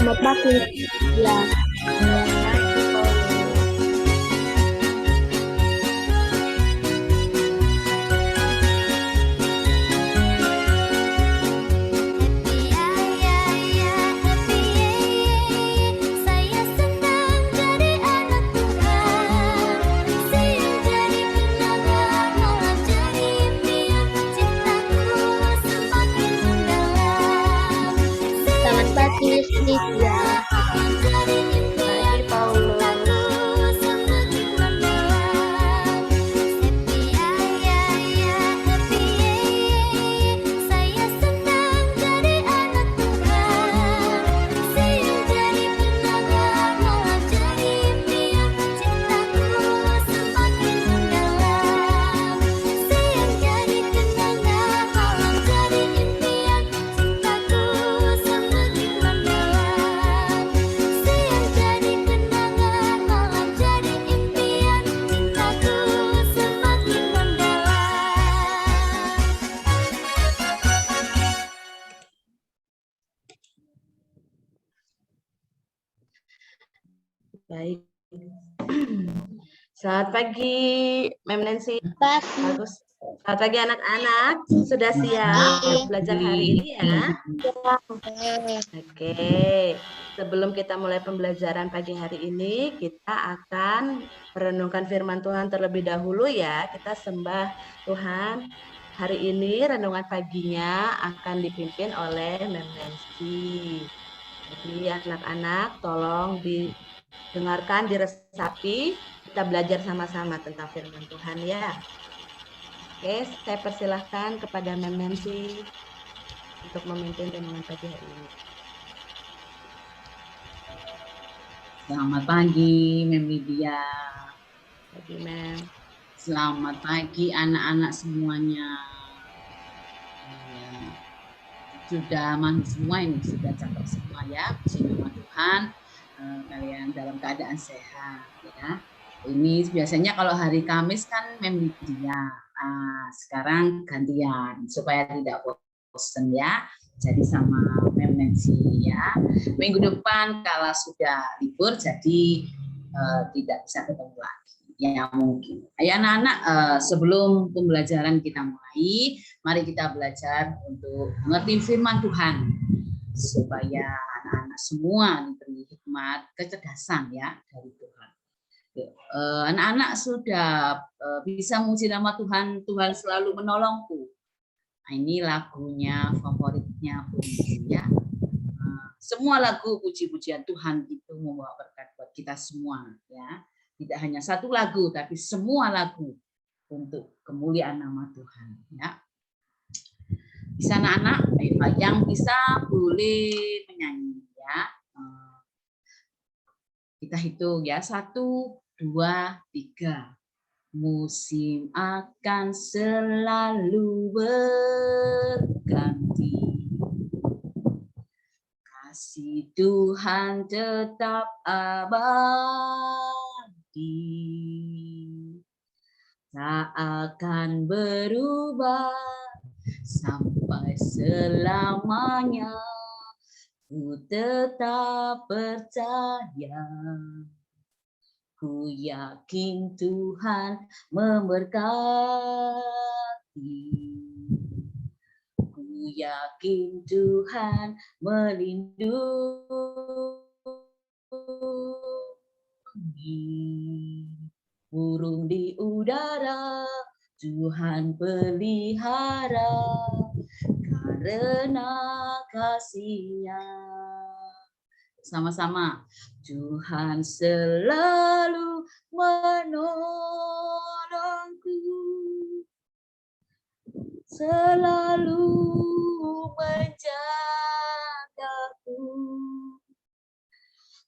Selamat pagi. Ya, selamat pagi, Lydia. Pagi, Paulus. Baik. Selamat pagi, Mem Nancy. Pagi. Bagus. Selamat pagi anak-anak. Sudah siap belajar hari ini ya? Oke. Sebelum kita mulai pembelajaran pagi hari ini, kita akan merenungkan firman Tuhan terlebih dahulu ya. Kita sembah Tuhan. Hari ini renungan paginya akan dipimpin oleh Mem Nancy. Jadi anak-anak tolong didengarkan, diresapi, kita belajar sama-sama tentang firman Tuhan ya. Oke, saya persilahkan kepada Mem Nancy untuk memimpin renungan pagi hari ini. Selamat pagi, Mem Lydia. Pagi, Mem. Selamat pagi anak-anak semuanya. Sudah mandi semua ini, sudah cakep semua ya. Puji nama Tuhan, kalian dalam keadaan sehat ya. Ini biasanya kalau hari Kamis kan Mem Lydia. Sekarang gantian supaya tidak bosan ya. Jadi sama Mem Nancy ya. Minggu depan kalau sudah libur jadi tidak bisa ketemu lagi. Ya mungkin. Ayo anak-anak, sebelum pembelajaran kita mulai, mari kita belajar untuk mengerti firman Tuhan supaya anak-anak semua diberi hikmat, kecerdasan ya dari Tuhan. Anak-anak sudah bisa memuji nama Tuhan. Tuhan selalu menolongku. Nah, ini lagunya favoritnya Bu ya. Semua lagu puji-pujian Tuhan itu membawa berkat buat kita semua ya. Tidak hanya satu lagu, tapi semua lagu untuk kemuliaan nama Tuhan. Ya. Bisa anak-anak yang bisa boleh menyanyi. Ya. Kita hitung ya, 1, 2, 3. Musim akan selalu berganti. Kasih Tuhan tetap abadi, tak akan berubah sampai selamanya. Ku tetap percaya, ku yakin Tuhan memberkati. Ku yakin Tuhan melindungi. Burung di udara Tuhan pelihara karena kasih-Nya. Sama-sama. Tuhan selalu menolongku, selalu menjagaku,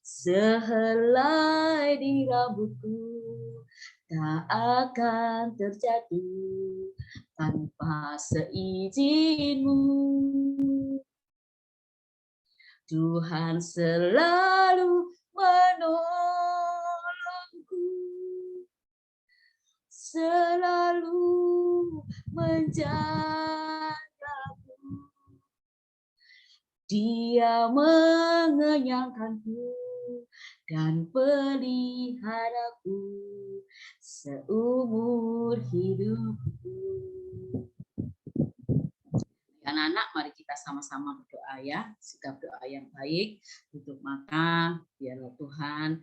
sehelai di rambutku tak akan terjatuh tanpa seizin-Mu. Tuhan selalu menolongku, selalu menjagaku, Dia mengenyangkanku dan peliharaku seumur hidupku. Anak-anak, mari kita sama-sama berdoa ya, sikap doa yang baik, tutup mata, biarlah Tuhan,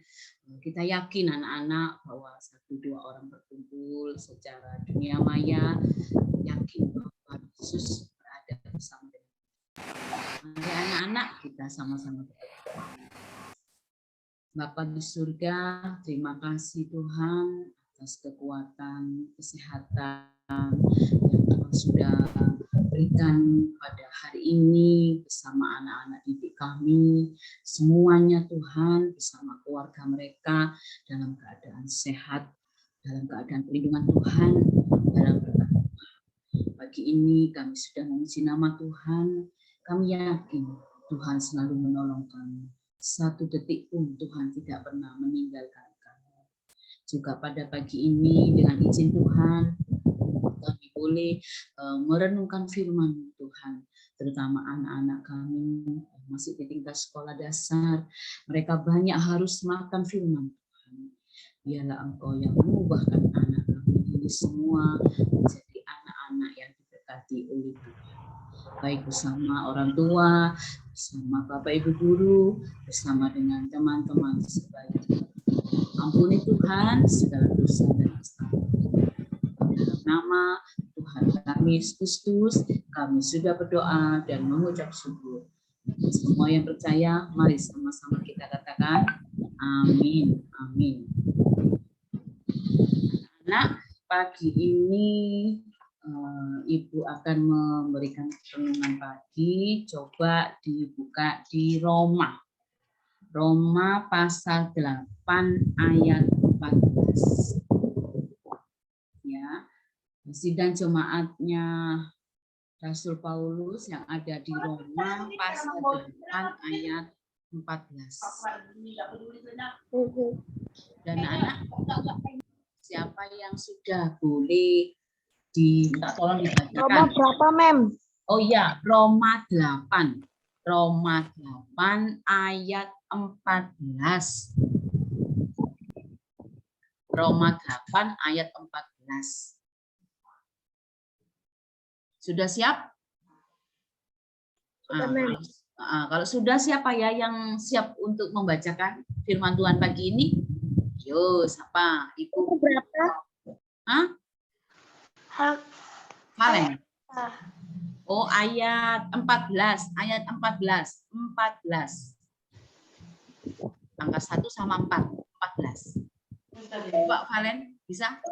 kita yakin anak-anak bahwa 1-2 orang berkumpul secara dunia maya, yakin bahwa Yesus berada bersama dengan kita. Mari anak-anak, kita sama-sama berdoa. Bapa di surga, terima kasih Tuhan atas kekuatan, kesehatan yang Tuhan sudah berikan pada hari ini bersama anak-anak didik kami, semuanya Tuhan bersama keluarga mereka dalam keadaan sehat, dalam keadaan perlindungan Tuhan, dalam berkat Tuhan. Pagi ini kami sudah memuji nama Tuhan, kami yakin Tuhan selalu menolong kami. 1 detik pun Tuhan tidak pernah meninggalkan kami. Juga pada pagi ini dengan izin Tuhan, kami boleh merenungkan firman Tuhan, terutama anak-anak kami yang masih di tingkat sekolah dasar. Mereka banyak harus makan firman Tuhan. Biarlah Engkau yang mengubahkan anak kami ini semua menjadi anak-anak yang diberkati oleh Tuhan. Baik bersama orang tua, bersama Bapak Ibu Guru, bersama dengan teman-teman sebaya. Ampuni Tuhan segala dosa dan kesalahan. Dalam nama Tuhan kami Yesus Kristus, kami sudah berdoa dan mengucap syukur. Semua yang percaya, mari sama-sama kita katakan amin. Amin. Anak, pagi ini Ibu akan memberikan renungan pagi. Coba dibuka di Roma. Roma pasal 8 ayat 14. Ya. Sidang jemaatnya Rasul Paulus yang ada di Roma pasal 8 ayat 14. Dan anak, siapa yang sudah boleh tolong dibacakan. Roma berapa, Mem? Oh ya, Roma 8. Roma 8 ayat 14. Roma 8 ayat 14. Sudah siap? Kalau sudah, siapa ya yang siap untuk membacakan firman Tuhan pagi ini? Yo, siapa? Ibu. Berapa? Hah? Valen. Oh, ayat 14. Ayat 14. 14. Angka 1 sama 4. 14. Pak Valen, bisa?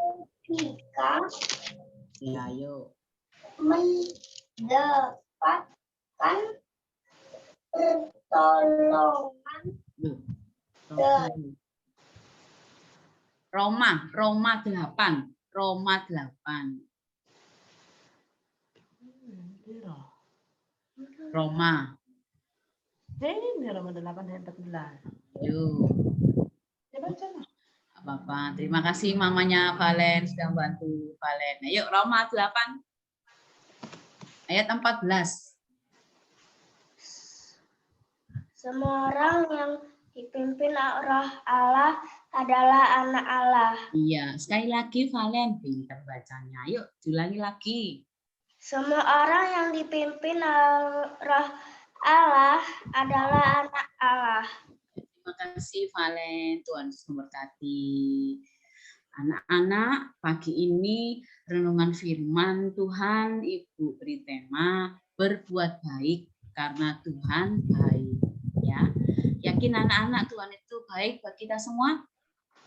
3. Ya, ayo. Mendapatkan pertolongan Roma 8. Roma 8. Roma. Ini Roma 8 ayat 14. Yuk. Bapak, terima kasih mamanya Valen sudah bantu Valen. Ayo Roma 8 ayat 14. Semua orang yang dipimpin roh Allah adalah anak Allah. Iya, sekali lagi Valen, pintar bacanya. Ayo, ulangi lagi. Semua orang yang dipimpin roh Allah adalah anak Allah. Terima kasih Valen, Tuhan Yesus memberkati. Anak-anak, pagi ini renungan firman Tuhan Ibu beri tema berbuat baik karena Tuhan baik. Ya, yakin anak-anak Tuhan itu baik buat kita semua?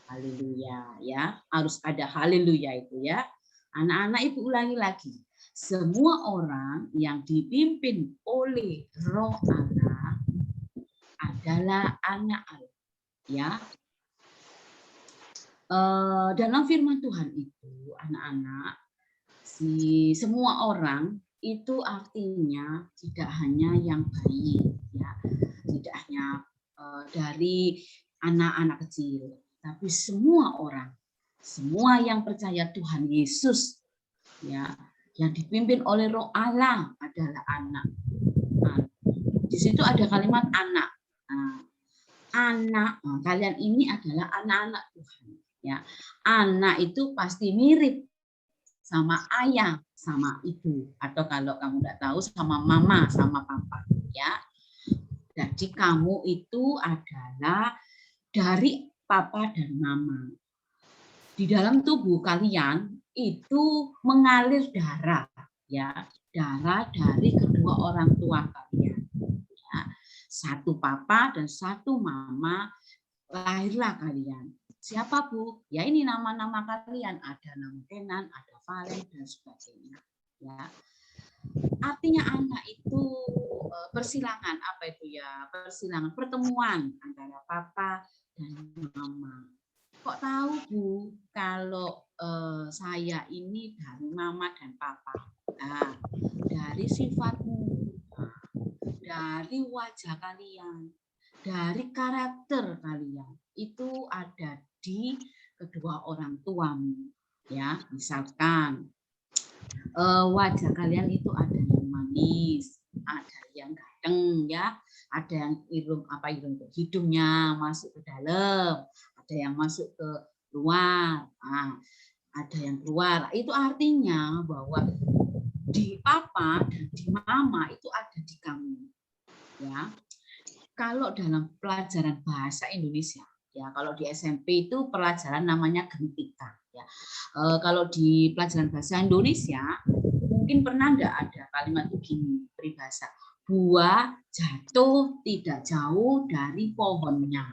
Haleluya, ya. Harus ada haleluya itu ya. Anak-anak Ibu ulangi lagi. Semua orang yang dipimpin oleh Roh Allah adalah anak Allah. Ya. Dalam firman Tuhan itu, anak-anak, semua orang itu artinya tidak hanya yang baik, ya, tidak hanya dari anak-anak kecil, tapi semua orang, semua yang percaya Tuhan Yesus, ya, yang dipimpin oleh Roh Allah adalah anak. di situ ada kalimat anak. Anak, kalian ini adalah anak-anak Tuhan. Ya, anak itu pasti mirip sama ayah, sama ibu, atau kalau kamu tidak tahu sama mama, sama papa. Ya, jadi kamu itu adalah dari papa dan mama. Di dalam tubuh kalian itu mengalir darah, ya, darah dari kedua orang tua kalian. Ya, satu papa dan satu mama, lahirlah kalian. Siapa Bu? Ya ini nama-nama kalian. Ada nama Kenan, ada Valen dan sebagainya. Ya, artinya anak itu persilangan, apa itu ya? Persilangan, pertemuan antara papa dan mama. Kok tahu Bu kalau saya ini dari mama dan papa? Nah, dari sifatmu, dari wajah kalian, dari karakter kalian itu ada di kedua orang tuamu. Ya, misalkan wajah kalian itu ada yang manis, ada yang ganteng, ya, ada yang hidungnya masuk ke dalam, ada yang masuk ke luar, ada yang keluar. Itu artinya bahwa di papa dan di mama itu ada di kamu. Ya, kalau dalam pelajaran bahasa Indonesia, ya, kalau di SMP itu pelajaran namanya gentika. Ya, kalau di pelajaran bahasa Indonesia mungkin pernah enggak ada kalimat begini peribahasa, buah jatuh tidak jauh dari pohonnya.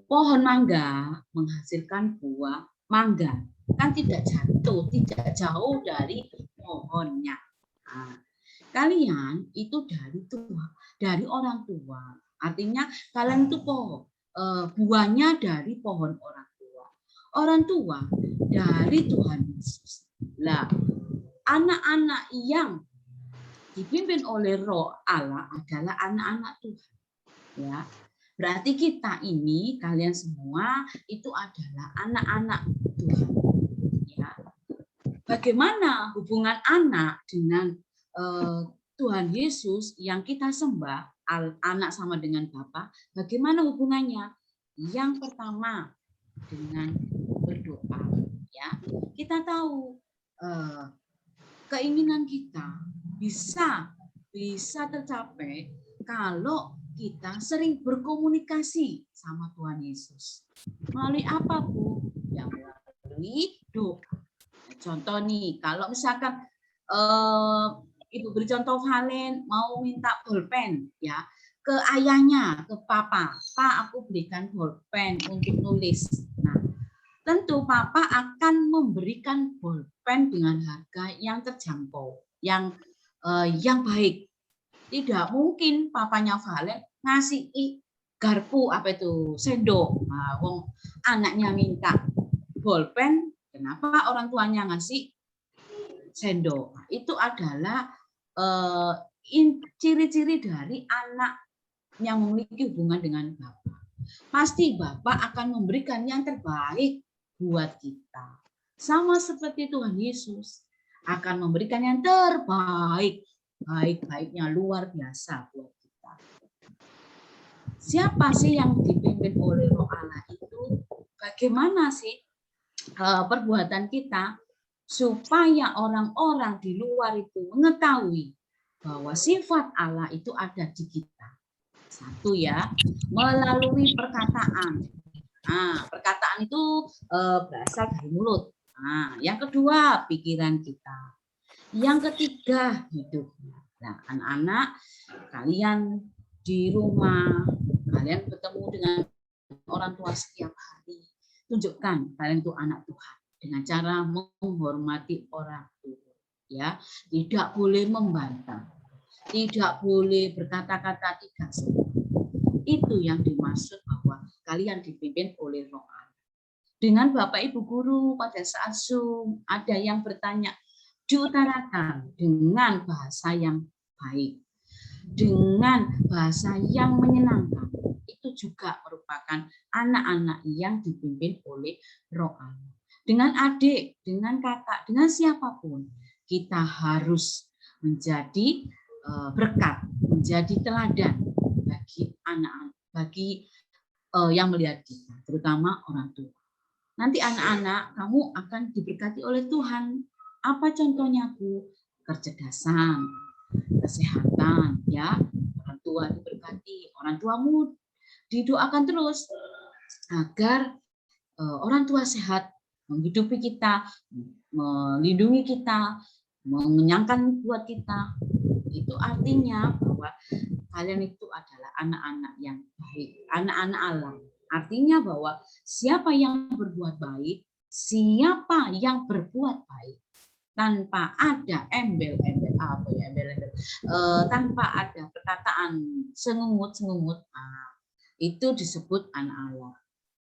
Pohon mangga menghasilkan buah mangga kan tidak jatuh, tidak jauh dari pohonnya. Kalian itu dari orang tua, artinya kalian itu buahnya dari pohon orang tua. Orang tua dari Tuhan Yesus. Lah, anak-anak yang dipimpin oleh Roh Allah adalah anak-anak Tuhan. Ya, berarti kita ini, kalian semua itu adalah anak-anak Tuhan. Ya, bagaimana hubungan anak dengan Tuhan Yesus yang kita sembah, anak sama dengan Bapa? Bagaimana hubungannya? Yang pertama dengan berdoa. Ya, kita tahu keinginan kita bisa tercapai kalau kita sering berkomunikasi sama Tuhan Yesus. Melalui apa, Bu? Ya, melalui doa. Contoh nih, kalau misalkan Ibu beri contoh Valen mau minta bolpen, ya, ke ayahnya, ke papa. Pak, aku berikan bolpen untuk nulis. Nah, tentu papa akan memberikan bolpen dengan harga yang terjangkau, yang baik. Tidak mungkin papanya Valen ngasih garpu, apa itu, sendok. Nah, wong anaknya minta bolpen, kenapa orang tuanya ngasih sendok? Nah, itu adalah ciri-ciri dari anak yang memiliki hubungan dengan Bapa. Pasti Bapa akan memberikan yang terbaik buat kita. Sama seperti Tuhan Yesus akan memberikan yang terbaik, baik-baiknya luar biasa buat kita. Siapa sih yang dipimpin oleh Roh Allah itu? Bagaimana sih perbuatan kita supaya orang-orang di luar itu mengetahui bahwa sifat Allah itu ada di kita? Satu ya, melalui perkataan. Nah, perkataan itu berasal dari mulut. Nah, yang kedua, pikiran kita. Yang ketiga, hidupnya. Nah, anak-anak, kalian di rumah, kalian bertemu dengan orang tua setiap hari. Tunjukkan kalian itu anak Tuhan dengan cara menghormati orang tua. Ya, tidak boleh membantah, tidak boleh berkata-kata tidak sopan. Itu yang dimaksud bahwa kalian dipimpin oleh Roh Allah. Dengan Bapak Ibu guru pada saat Zoom ada yang bertanya, diutarakan dengan bahasa yang baik, dengan bahasa yang menyenangkan. Itu juga merupakan anak-anak yang dipimpin oleh Roh Allah. Dengan adik, dengan kakak, dengan siapapun, kita harus menjadi berkat, menjadi teladan bagi anak-anak, bagi yang melihat kita, terutama orang tua. Nanti anak-anak kamu akan diberkati oleh Tuhan. Apa contohnya, Bu? Kecerdasan, kesehatan, ya. Orang tua diberkati, orang tuamu didoakan terus agar orang tua sehat, menghidupi kita, melindungi kita, mengenyangkan buat kita. Itu artinya bahwa kalian itu adalah anak-anak yang baik, anak-anak Allah. Artinya bahwa siapa yang berbuat baik, siapa yang berbuat baik, tanpa ada embel-embel apa ya, embel-embel, tanpa ada perkataan sengungut-sengungut, itu disebut anak Allah.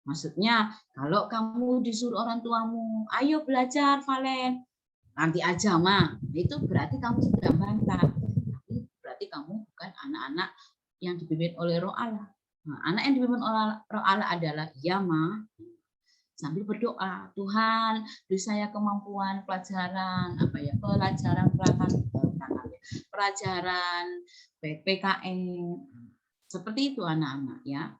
Maksudnya kalau kamu disuruh orang tuamu, ayo belajar Valen, nanti aja mah, itu berarti kamu sudah bantah. Tapi berarti kamu bukan anak-anak yang dipimpin oleh Roh Allah. Nah, anak yang dipimpin oleh Roh Allah adalah ya ma, sambil berdoa, Tuhan beri saya kemampuan pelajaran apa ya, pelajaran PKN, seperti itu anak-anak ya.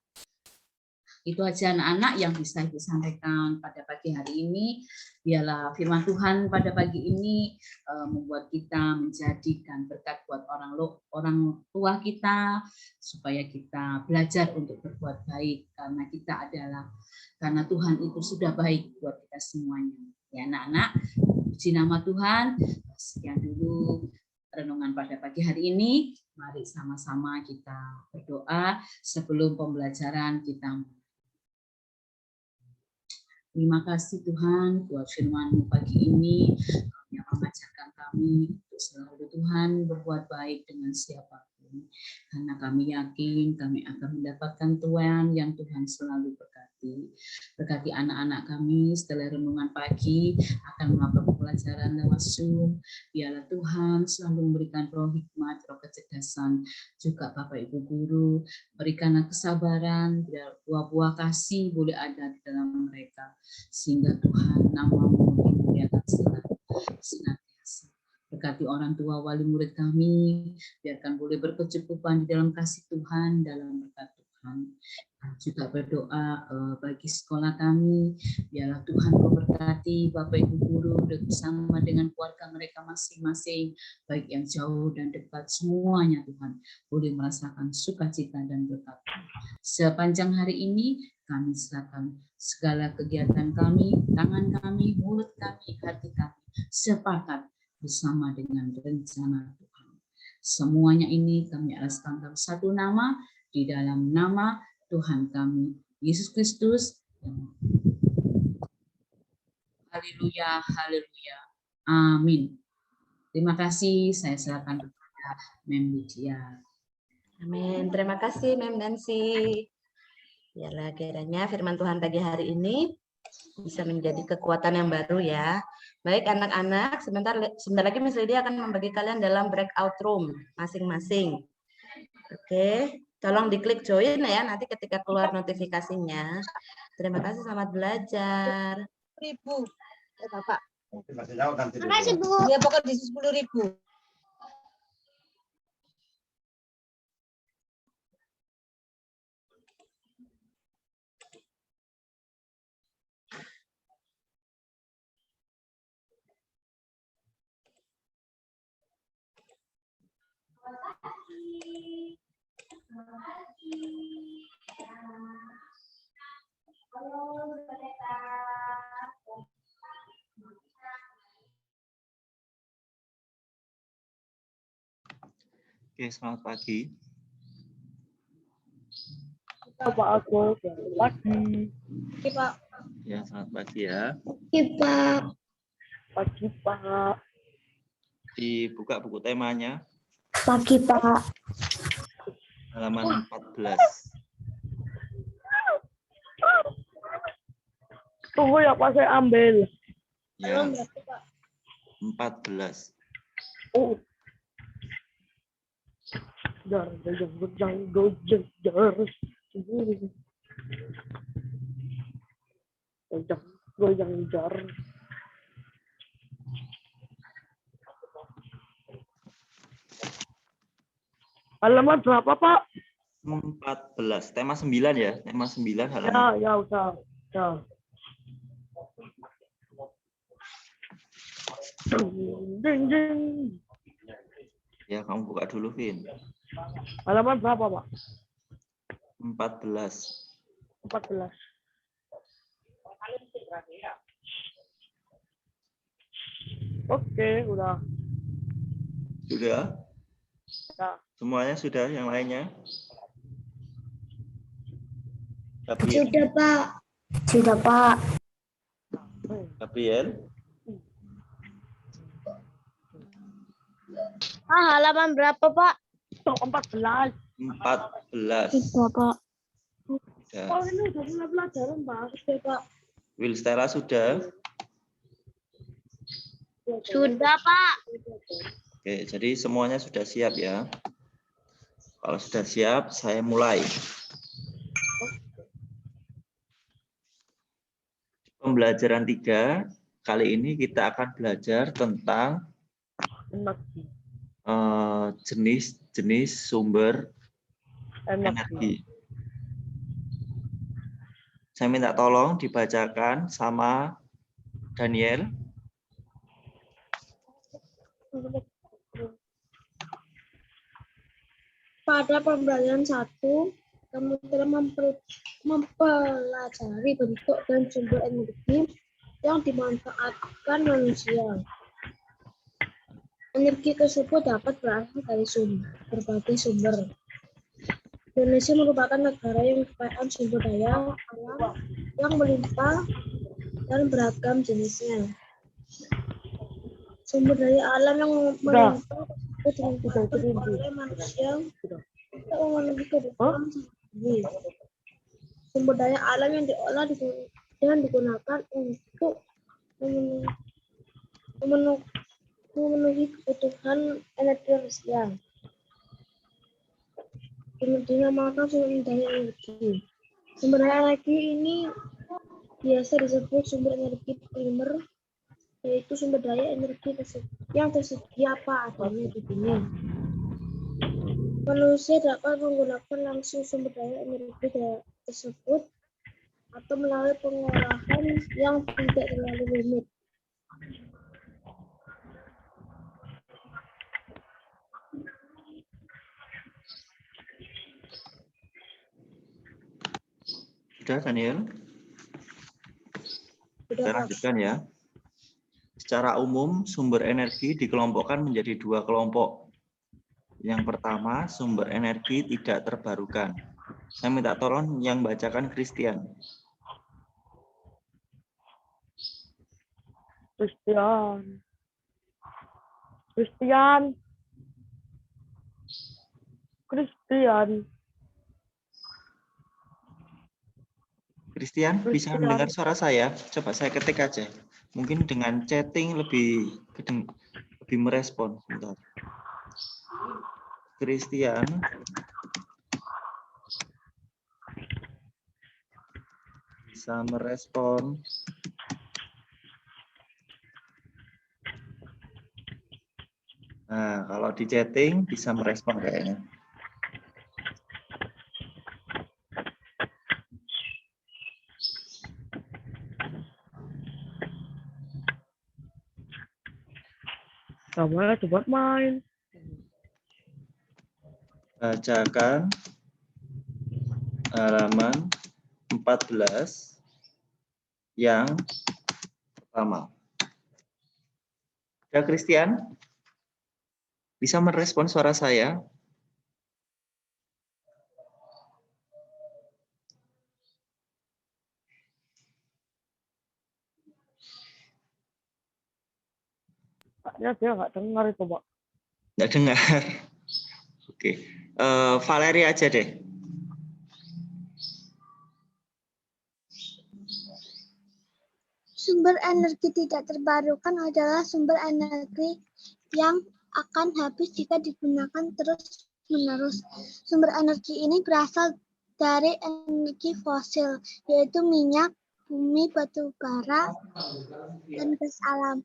Itu aja anak-anak yang bisa Ibu sampaikan pada pagi hari ini. Biarlah firman Tuhan pada pagi ini membuat kita menjadikan berkat buat orang tua kita, supaya kita belajar untuk berbuat baik, karena Tuhan itu sudah baik buat kita semuanya. Ya anak-anak, puji nama Tuhan. Sekian dulu renungan pada pagi hari ini. Mari sama-sama kita berdoa sebelum pembelajaran kita. Terima kasih Tuhan buat firman-Mu pagi ini yang mengajarkan kami untuk selalu Tuhan berbuat baik dengan siapapun. Karena kami yakin kami akan mendapatkan Tuhan yang Tuhan selalu berkati. Berkati anak-anak kami setelah renungan pagi akan melakukan pelajaran lewat Zoom. Biarlah Tuhan selalu memberikan roh hikmat, roh kecerdasan, juga Bapak Ibu Guru, berikanlah kesabaran, biar buah-buah kasih boleh ada di dalam mereka, sehingga Tuhan nama-Mu dimuliakan senantiasa. Berkati orang tua wali murid kami, biarkan boleh berkecukupan di dalam kasih Tuhan, dalam berkat Tuhan. Juga berdoa bagi sekolah kami, biarlah Tuhan memberkati Bapak Ibu Guru bersama dengan keluarga mereka masing-masing, baik yang jauh dan dekat, semuanya Tuhan boleh merasakan sukacita dan berkat. Sepanjang hari ini kami serahkan segala kegiatan kami, tangan kami, mulut kami, hati kami, sepakat bersama dengan rencana Tuhan. Semuanya ini kami alaskan dalam satu nama, di dalam nama Tuhan kami, Yesus Kristus. Haleluya, haleluya. Amin. Terima kasih, saya serahkan kepada Mem Lydia. Amin. Terima kasih Mem Nancy. Biarlah kiranya firman Tuhan pagi hari ini bisa menjadi kekuatan yang baru ya. Baik anak-anak, sebentar lagi Miss Lydia akan membagi kalian dalam breakout room masing-masing. Oke, tolong diklik join ya nanti ketika keluar notifikasinya. Terima kasih, selamat belajar. 10.000 ya Bapak. Makasih Bu. Ya pokoknya di 10.000. Oke, selamat pagi. Pak Agus, pagi. Pak. Ya, selamat pagi ya. Pak. Pagi Pak. Dibuka buku temanya. Pagi Pak. Halaman 14. Tunggu ya Pak, saya ambil. Ya, 14. Oh. Jar. Halaman berapa, Pak? 14. Tema 9 ya. Tema 9 Ya, halaman. ya, udah. Ya. Ding, ding. Ya, kamu buka dulu, Vin. Halaman berapa, Pak? 14. 14. Oke, udah. Sudah? Ya. Semuanya sudah, yang lainnya? Gabriel? Sudah, Pak. Sudah, Pak. Gabriel? Halaman berapa, Pak? 14. 14. Sudah, Pak. Ya. Oh, ini udah mulai pelajaran, Pak. Sudah, Pak. Will Stella sudah? Sudah, Pak. Oke, jadi semuanya sudah siap ya. Kalau sudah siap, saya mulai. Pembelajaran 3, kali ini kita akan belajar tentang Energi. jenis-jenis sumber energi. Saya minta tolong dibacakan sama Daniel. Pada pembelajaran 1, kamu telah mempelajari bentuk dan sumber energi yang dimanfaatkan manusia. Energi tersebut dapat berasal dari berbagai sumber. Indonesia merupakan negara yang kekayaan sumber daya alam yang melimpah dan beragam jenisnya. Sumber daya alam yang melimpah tersebut dimanfaatkan oleh manusia untuk memenuhi kebutuhan sehari-hari. Sumber daya alam yang diolah dan digunakan untuk memenuhi kebutuhan energi manusia. Dinamakan sumber daya energi. Sumber daya energi ini biasa disebut sumber energi primer, yaitu sumber daya energi yang tersedia apa adanya di bumi. Manusia dapat menggunakan langsung sumber daya energi tersebut atau melalui pengolahan yang tidak terlalu rumit. Sudah, Daniel? Kita lanjutkan ya. Secara umum, sumber energi dikelompokkan menjadi 2 kelompok. Yang pertama, sumber energi tidak terbarukan. Saya minta tolong yang bacakan Christian. Christian, bisa mendengar suara saya? Coba saya ketik aja. Mungkin dengan chatting lebih merespon. Bentar. Christian. Bisa merespon. Nah, kalau di chatting bisa merespon kayaknya. Kamu coba main. Bacakan halaman 14 yang pertama. Ya, Christian? Bisa merespon suara saya? Kayaknya dia nggak dengar itu, Pak. Nggak dengar. Oke. Valerie aja deh. Sumber energi tidak terbarukan adalah sumber energi yang akan habis jika digunakan terus-menerus. Sumber energi ini berasal dari energi fosil, yaitu minyak, bumi, batu bara, dan gas alam.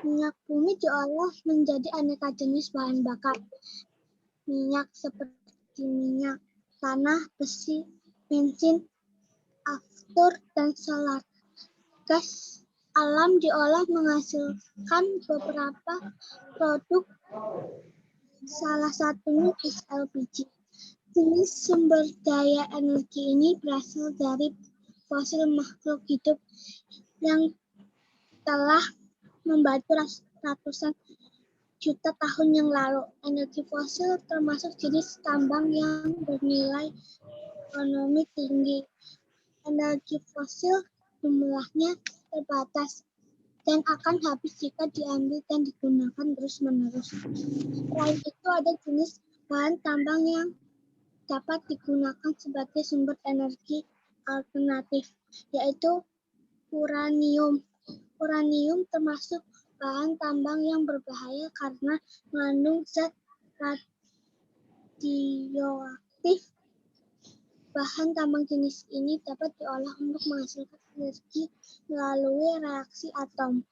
Minyak bumi diolah menjadi aneka jenis bahan bakar minyak seperti seperti minyak, tanah, besi, bensin, aftur, dan solar. Gas alam diolah menghasilkan beberapa produk, salah satunya gas LPG. Jenis sumber daya energi ini berasal dari fosil makhluk hidup yang telah membantu ratusan juta tahun yang lalu. Energi fosil termasuk jenis tambang yang bernilai ekonomi tinggi. Energi fosil jumlahnya terbatas dan akan habis jika diambil dan digunakan terus-menerus. Selain itu ada jenis bahan tambang yang dapat digunakan sebagai sumber energi alternatif, yaitu uranium. Uranium termasuk bahan tambang yang berbahaya karena mengandung zat radioaktif. Bahan tambang jenis ini dapat diolah untuk menghasilkan energi melalui reaksi atom.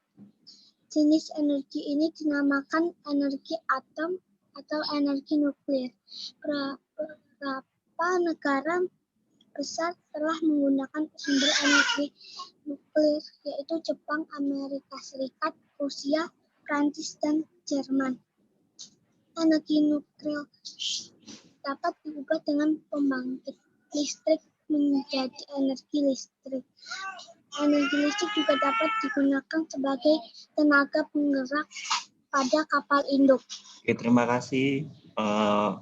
Jenis energi ini dinamakan energi atom atau energi nuklir. Beberapa negara besar telah menggunakan sumber energi nuklir, yaitu Jepang, Amerika Serikat, Rusia, Prancis, dan Jerman. Energi nuklir dapat diubah dengan pembangkit listrik menjadi energi listrik. Energi listrik juga dapat digunakan sebagai tenaga penggerak pada kapal induk. Oke, terima kasih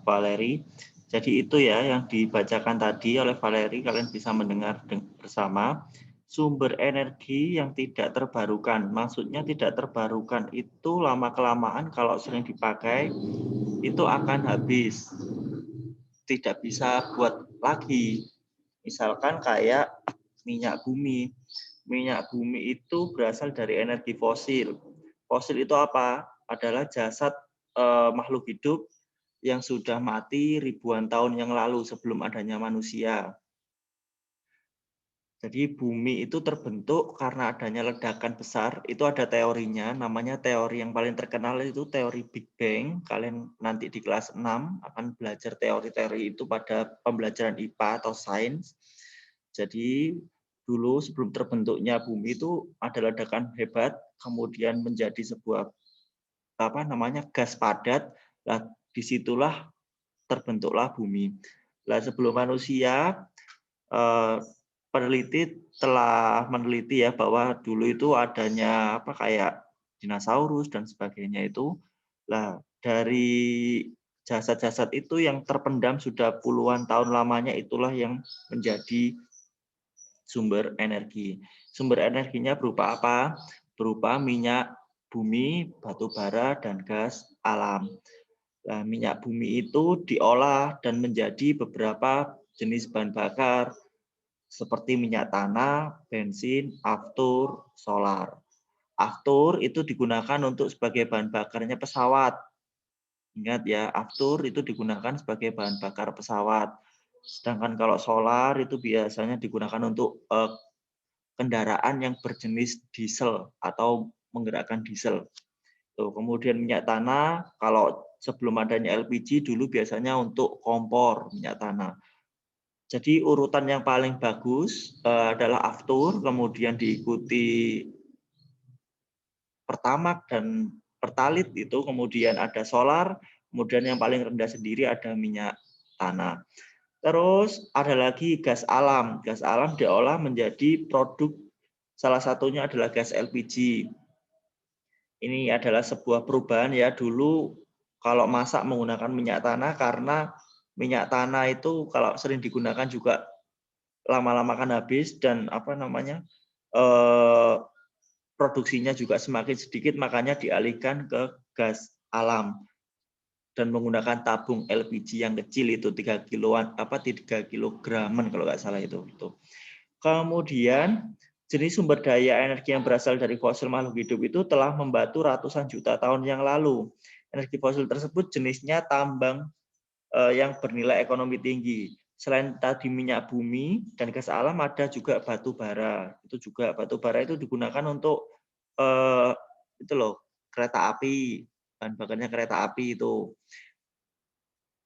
Valeri. Jadi itu ya yang dibacakan tadi oleh Valeri, kalian bisa mendengar bersama. Sumber energi yang tidak terbarukan, maksudnya tidak terbarukan itu lama-kelamaan kalau sering dipakai itu akan habis. Tidak bisa buat lagi. Misalkan kayak minyak bumi. Minyak bumi itu berasal dari energi fosil. Fosil itu apa? Adalah jasad makhluk hidup yang sudah mati ribuan tahun yang lalu sebelum adanya manusia. Jadi bumi itu terbentuk karena adanya ledakan besar. Itu ada teorinya, namanya teori yang paling terkenal itu teori Big Bang. Kalian nanti di kelas 6 akan belajar teori-teori itu pada pembelajaran IPA atau sains. Jadi dulu sebelum terbentuknya bumi itu ada ledakan hebat, kemudian menjadi sebuah gas padat. Nah, disitulah terbentuklah bumi. Nah, sebelum manusia peneliti telah meneliti ya bahwa dulu itu adanya kayak dinosaurus dan sebagainya itu. Nah, dari jasad-jasad itu yang terpendam sudah puluhan tahun lamanya itulah yang menjadi sumber energi. Sumber energinya berupa apa? Berupa minyak bumi, batu bara, dan gas alam. Nah, minyak bumi itu diolah dan menjadi beberapa jenis bahan bakar seperti minyak tanah, bensin, aftur, solar. Aftur itu digunakan untuk sebagai bahan bakarnya pesawat. Ingat ya, aftur itu digunakan sebagai bahan bakar pesawat. Sedangkan kalau solar itu biasanya digunakan untuk kendaraan yang berjenis diesel atau menggerakkan diesel. Tuh, kemudian minyak tanah, kalau sebelum adanya LPG dulu biasanya untuk kompor minyak tanah. Jadi urutan yang paling bagus adalah aftur, kemudian diikuti pertamax dan pertalit itu, kemudian ada solar, kemudian yang paling rendah sendiri ada minyak tanah. Terus ada lagi gas alam. Gas alam diolah menjadi produk, salah satunya adalah gas LPG. Ini adalah sebuah perubahan ya, dulu kalau masak menggunakan minyak tanah karena minyak tanah itu kalau sering digunakan juga lama-lama kan habis dan produksinya juga semakin sedikit, makanya dialihkan ke gas alam dan menggunakan tabung LPG yang kecil itu 3 kilograman kalau nggak salah itu. Kemudian jenis sumber daya energi yang berasal dari fosil makhluk hidup itu telah membantu ratusan juta tahun yang lalu. Energi fosil tersebut jenisnya tambang yang bernilai ekonomi tinggi. Selain tadi minyak bumi dan gas alam, ada juga batu bara. Itu juga batu bara itu digunakan untuk kereta api, bahan bakarnya kereta api itu.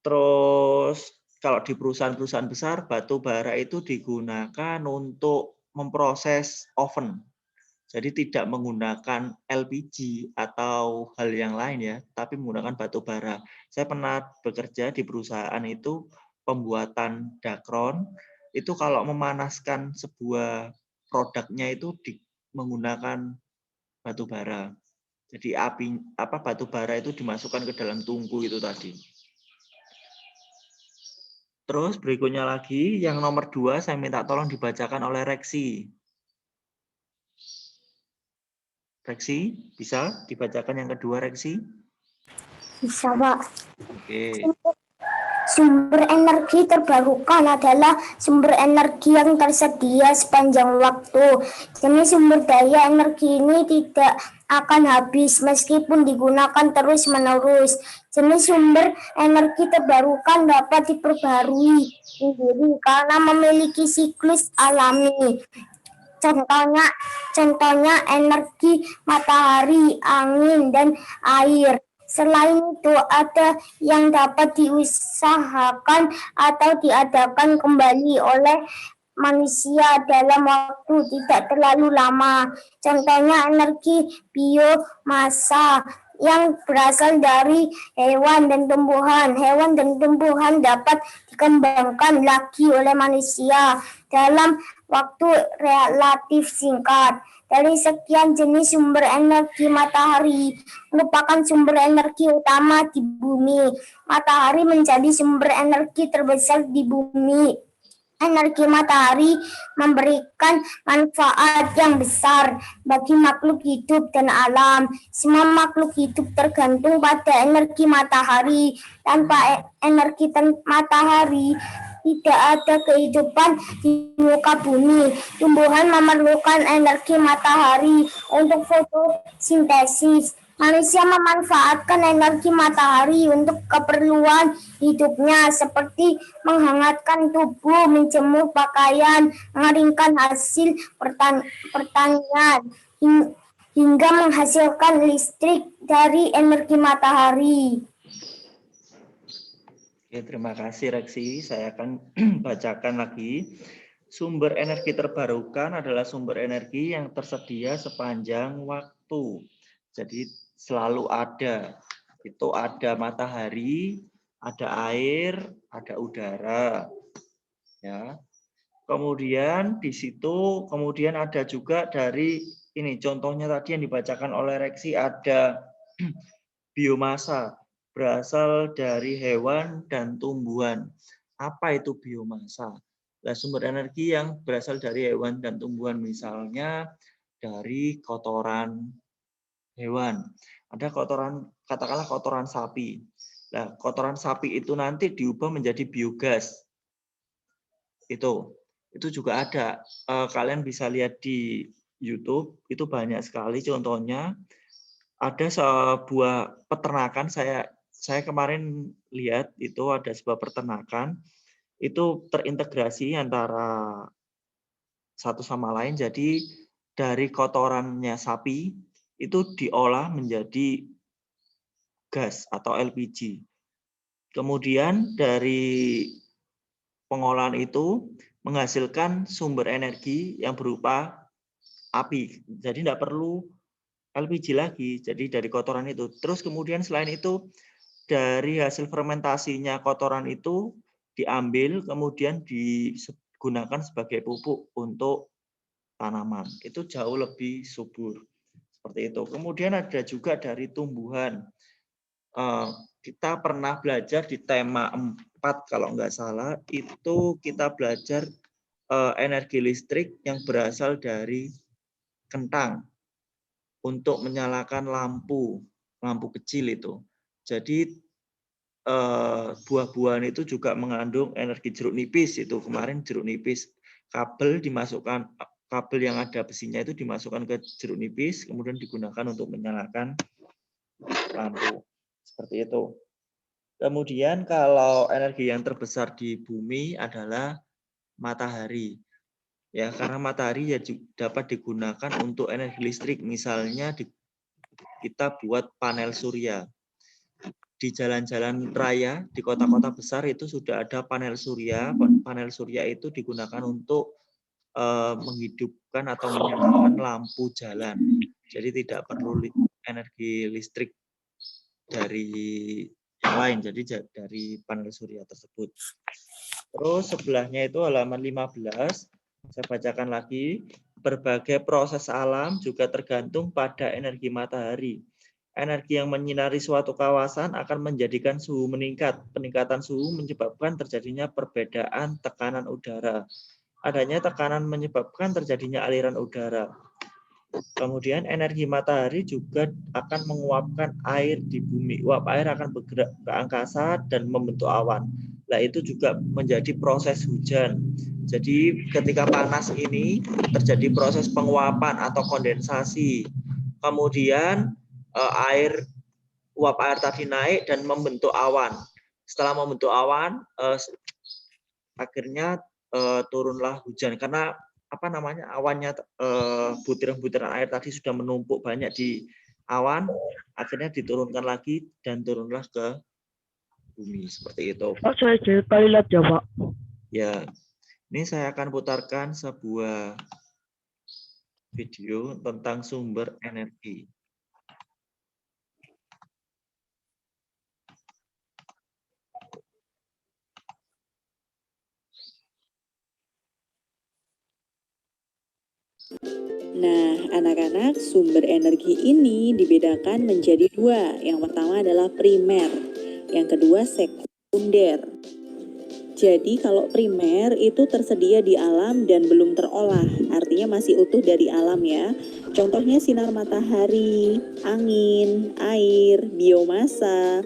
Terus kalau di perusahaan-perusahaan besar, batu bara itu digunakan untuk memproses oven. Jadi tidak menggunakan LPG atau hal yang lain ya, tapi menggunakan batu bara. Saya pernah bekerja di perusahaan itu pembuatan dakron, itu kalau memanaskan sebuah produknya itu menggunakan batu bara. Jadi batu bara itu dimasukkan ke dalam tungku itu tadi. Terus berikutnya lagi, yang nomor 2 saya minta tolong dibacakan oleh Reksi. Reksi, bisa dibacakan yang kedua, Reksi? Bisa, Pak. Oke. Sumber energi terbarukan adalah sumber energi yang tersedia sepanjang waktu. Jenis sumber daya energi ini tidak akan habis meskipun digunakan terus-menerus. Jenis sumber energi terbarukan dapat diperbarui sendiri karena memiliki siklus alami. Contohnya energi matahari, angin, dan air. Selain itu, ada yang dapat diusahakan atau diadakan kembali oleh manusia dalam waktu tidak terlalu lama. Contohnya energi biomasa yang berasal dari hewan dan tumbuhan. Hewan dan tumbuhan dapat dikembangkan lagi oleh manusia dalam waktu relatif singkat. Dari sekian jenis sumber energi, matahari merupakan sumber energi utama di bumi. Matahari menjadi sumber energi terbesar di bumi. Energi matahari memberikan manfaat yang besar bagi makhluk hidup dan alam. Semua makhluk hidup tergantung pada energi matahari. Tanpa energi matahari, tidak ada kehidupan di muka bumi. Tumbuhan memerlukan energi matahari untuk fotosintesis. Manusia memanfaatkan energi matahari untuk keperluan hidupnya seperti menghangatkan tubuh, menjemur pakaian, mengeringkan hasil pertanian, hingga menghasilkan listrik dari energi matahari. Oke, terima kasih Reksi. Saya akan bacakan lagi. Sumber energi terbarukan adalah sumber energi yang tersedia sepanjang waktu. Jadi selalu ada. Itu ada matahari, ada air, ada udara. Ya. Kemudian di situ kemudian ada juga dari ini contohnya tadi yang dibacakan oleh Reksi ada biomasa berasal dari hewan dan tumbuhan. Apa itu biomasa? Nah, sumber energi yang berasal dari hewan dan tumbuhan, misalnya dari kotoran hewan. Ada kotoran, katakanlah kotoran sapi. Nah, kotoran sapi itu nanti diubah menjadi biogas. Itu juga ada. Kalian bisa lihat di YouTube, itu banyak sekali contohnya. Ada sebuah peternakan, saya kemarin lihat itu ada sebuah peternakan itu terintegrasi antara satu sama lain. Jadi dari kotorannya sapi itu diolah menjadi gas atau LPG. Kemudian dari pengolahan itu menghasilkan sumber energi yang berupa api. Jadi tidak perlu LPG lagi, jadi dari kotoran itu. Terus kemudian selain itu, dari hasil fermentasinya kotoran itu diambil, kemudian digunakan sebagai pupuk untuk tanaman. Itu jauh lebih subur. Seperti itu. Kemudian ada juga dari tumbuhan. Kita pernah belajar di tema 4, kalau nggak salah, itu kita belajar energi listrik yang berasal dari kentang. Untuk menyalakan lampu kecil itu. Jadi buah-buahan itu juga mengandung energi jeruk nipis itu. Kemarin jeruk nipis, kabel yang ada besinya itu dimasukkan ke jeruk nipis, kemudian digunakan untuk menyalakan lampu. Seperti itu. Kemudian kalau energi yang terbesar di bumi adalah matahari. Ya, karena matahari ya dapat digunakan untuk energi listrik, misalnya kita buat panel surya. di jalan-jalan raya, di kota-kota besar itu sudah ada panel surya. Panel surya itu digunakan untuk menghidupkan atau menyalakan lampu jalan. Jadi tidak perlu energi listrik dari yang lain, jadi dari panel surya tersebut. Terus sebelahnya itu halaman 15, saya bacakan lagi. Berbagai proses alam juga tergantung pada energi matahari. Energi yang menyinari suatu kawasan akan menjadikan suhu meningkat. Peningkatan suhu menyebabkan terjadinya perbedaan tekanan udara. Adanya tekanan menyebabkan terjadinya aliran udara. Kemudian energi matahari juga akan menguapkan air di bumi. Uap air akan bergerak ke angkasa dan membentuk awan. Nah, itu juga menjadi proses hujan. Jadi ketika panas ini terjadi proses penguapan atau kondensasi. Kemudian uap air tadi naik dan membentuk awan. Setelah membentuk awan, akhirnya turunlah hujan karena awannya, butiran-butiran air tadi sudah menumpuk banyak di awan, akhirnya diturunkan lagi dan turunlah ke bumi seperti itu. Pak, saya jadi toilet ya, Pak. Ya, ini saya akan putarkan sebuah video tentang sumber energi. Nah, anak-anak, sumber energi ini dibedakan menjadi dua. Yang pertama adalah primer, yang kedua sekunder. Jadi kalau primer itu tersedia di alam dan belum terolah, artinya masih utuh dari alam ya. Contohnya sinar matahari, angin, air, biomasa,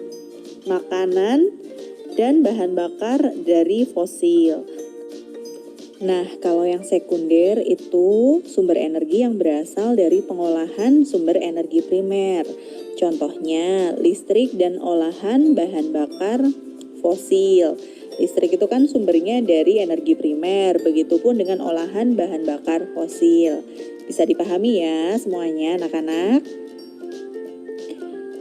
makanan, dan bahan bakar dari fosil. Nah, kalau yang sekunder itu sumber energi yang berasal dari pengolahan sumber energi primer. Contohnya listrik dan olahan bahan bakar fosil. Listrik itu kan sumbernya dari energi primer, begitupun dengan olahan bahan bakar fosil. Bisa dipahami ya semuanya anak-anak?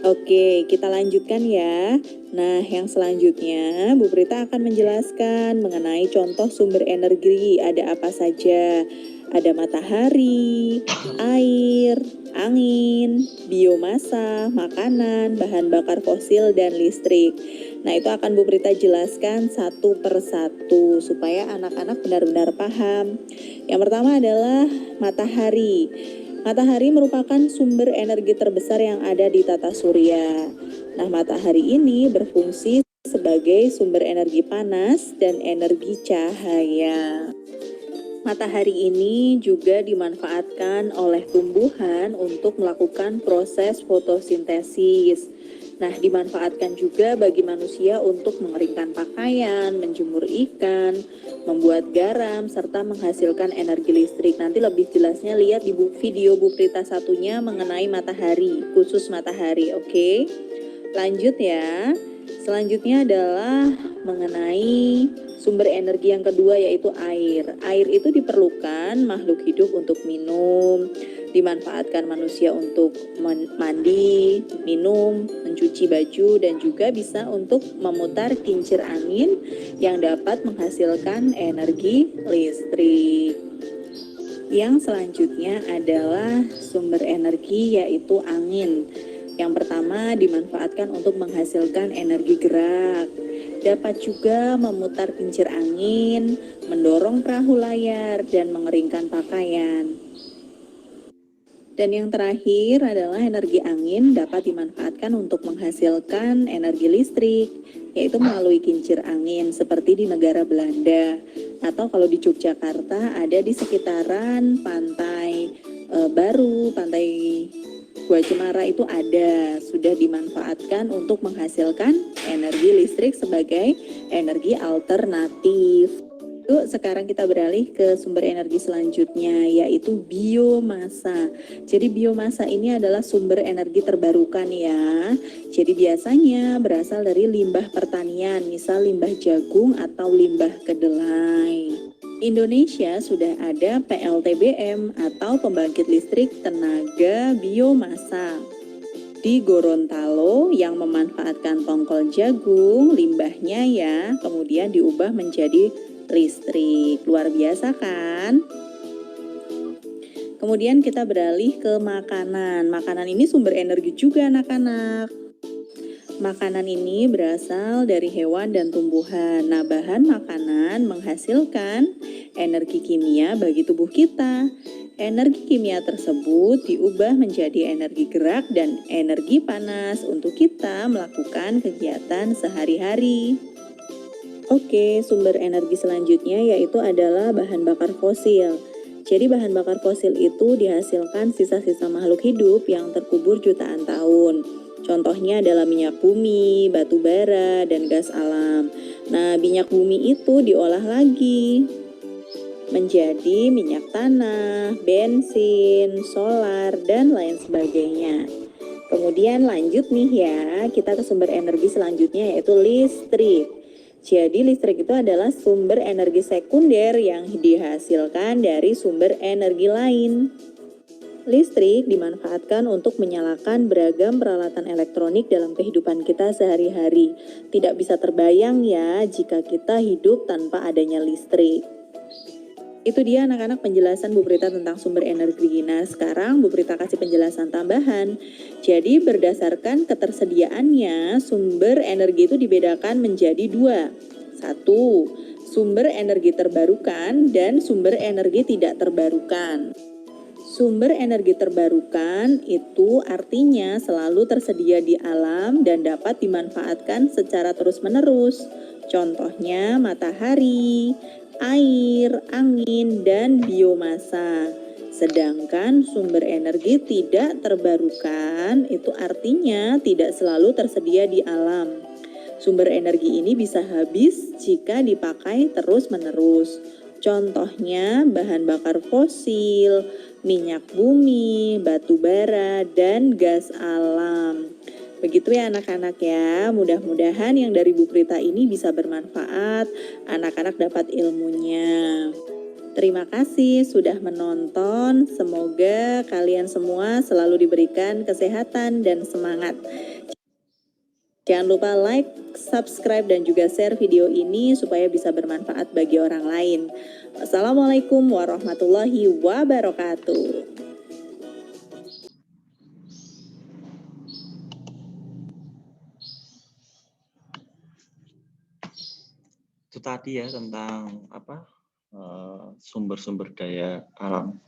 Oke, kita lanjutkan ya. Nah, yang selanjutnya Bu Prita akan menjelaskan mengenai contoh sumber energi. Ada apa saja? Ada matahari, air, angin, biomasa, makanan, bahan bakar fosil, dan listrik. Nah, itu akan Bu Prita jelaskan satu persatu supaya anak-anak benar-benar paham. Yang pertama adalah matahari. Matahari merupakan sumber energi terbesar yang ada di tata surya. Nah, matahari ini berfungsi sebagai sumber energi panas dan energi cahaya. Matahari ini juga dimanfaatkan oleh tumbuhan untuk melakukan proses fotosintesis. Nah, dimanfaatkan juga bagi manusia untuk mengeringkan pakaian, menjemur ikan, membuat garam, serta menghasilkan energi listrik. Nanti lebih jelasnya lihat di video Bu Prita satunya mengenai matahari, khusus matahari, oke? Lanjut ya. Selanjutnya adalah mengenai sumber energi yang kedua yaitu air. Air itu diperlukan makhluk hidup untuk minum, dimanfaatkan manusia untuk mandi, minum, mencuci baju, dan juga bisa untuk memutar kincir angin yang dapat menghasilkan energi listrik. Yang selanjutnya adalah sumber energi yaitu angin. Yang pertama dimanfaatkan untuk menghasilkan energi gerak. Dapat juga memutar kincir angin, mendorong perahu layar, dan mengeringkan pakaian. Dan yang terakhir adalah energi angin dapat dimanfaatkan untuk menghasilkan energi listrik, yaitu melalui kincir angin seperti di negara Belanda. Atau kalau di Yogyakarta ada di sekitaran pantai Baru, pantai Gua Cemara itu ada, sudah dimanfaatkan untuk menghasilkan energi listrik sebagai energi alternatif. Yuk, sekarang kita beralih ke sumber energi selanjutnya, yaitu biomasa. Jadi biomasa ini adalah sumber energi terbarukan ya. Jadi biasanya berasal dari limbah pertanian, misal limbah jagung atau limbah kedelai. Indonesia sudah ada PLTBM atau pembangkit listrik tenaga biomasa. di Gorontalo yang memanfaatkan tongkol jagung, limbahnya ya, kemudian diubah menjadi listrik. Luar biasa kan? Kemudian kita beralih ke makanan. Makanan ini sumber energi juga anak-anak. Makanan ini berasal dari hewan dan tumbuhan. Nah, bahan makanan menghasilkan energi kimia bagi tubuh kita. Energi kimia tersebut diubah menjadi energi gerak dan energi panas untuk kita melakukan kegiatan sehari-hari. Oke, sumber energi selanjutnya yaitu adalah bahan bakar fosil. Jadi bahan bakar fosil itu dihasilkan sisa-sisa makhluk hidup yang terkubur jutaan tahun. Contohnya adalah minyak bumi, batu bara, dan gas alam. Nah, minyak bumi itu diolah lagi menjadi minyak tanah, bensin, solar, dan lain sebagainya. Kemudian lanjut nih ya, kita ke sumber energi selanjutnya yaitu listrik. Jadi listrik itu adalah sumber energi sekunder yang dihasilkan dari sumber energi lain. Listrik dimanfaatkan untuk menyalakan beragam peralatan elektronik dalam kehidupan kita sehari-hari. Tidak bisa terbayang ya jika kita hidup tanpa adanya listrik. Itu dia anak-anak penjelasan Bu Prita tentang sumber energi. Nah, sekarang Bu Prita kasih penjelasan tambahan. Jadi berdasarkan ketersediaannya, sumber energi itu dibedakan menjadi dua. Satu, sumber energi terbarukan dan sumber energi tidak terbarukan. Sumber energi terbarukan itu artinya selalu tersedia di alam dan dapat dimanfaatkan secara terus-menerus. Contohnya matahari, air, angin, dan biomasa. Sedangkan sumber energi tidak terbarukan itu artinya tidak selalu tersedia di alam. Sumber energi ini bisa habis jika dipakai terus-menerus. Contohnya bahan bakar fosil, minyak bumi, batu bara, dan gas alam. Begitu ya anak-anak ya, mudah-mudahan yang dari Bu Prita ini bisa bermanfaat, anak-anak dapat ilmunya. Terima kasih sudah menonton, semoga kalian semua selalu diberikan kesehatan dan semangat. Jangan lupa like, subscribe, dan juga share video ini supaya bisa bermanfaat bagi orang lain. Wassalamualaikum warahmatullahi wabarakatuh. Itu tadi ya tentang apa sumber-sumber daya alam.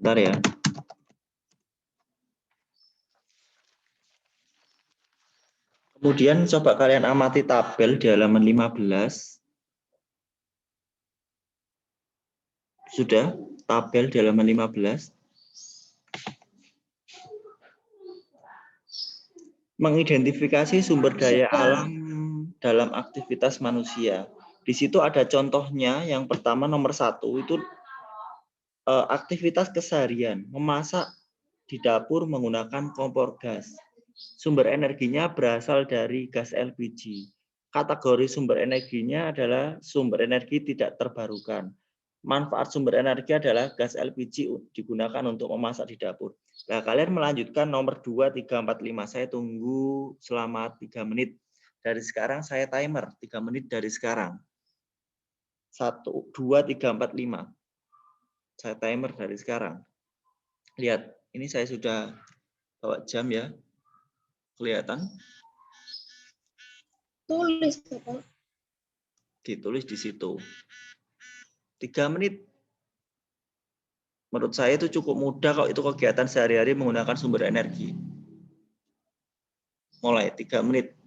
Bentar ya. Kemudian coba kalian amati tabel di halaman 15. Sudah? Tabel di halaman 15. Mengidentifikasi sumber daya alam dalam aktivitas manusia. Di situ ada contohnya, yang pertama nomor 1 itu aktivitas keseharian, memasak di dapur menggunakan kompor gas. Sumber energinya berasal dari gas LPG. Kategori sumber energinya adalah sumber energi tidak terbarukan. Manfaat sumber energi adalah gas LPG digunakan untuk memasak di dapur. Nah, kalian melanjutkan nomor 2, 3, 4, 5. Saya tunggu selama 3 menit. Dari sekarang saya timer 3 menit dari sekarang. 1, 2, 3, 4, 5. Saya timer dari sekarang. Lihat, ini saya sudah bawa jam ya. Kelihatan? Tulis, Bapak. Ditulis di situ. 3 menit. Menurut saya itu cukup mudah kalau itu kegiatan sehari-hari menggunakan sumber energi. Mulai 3 menit.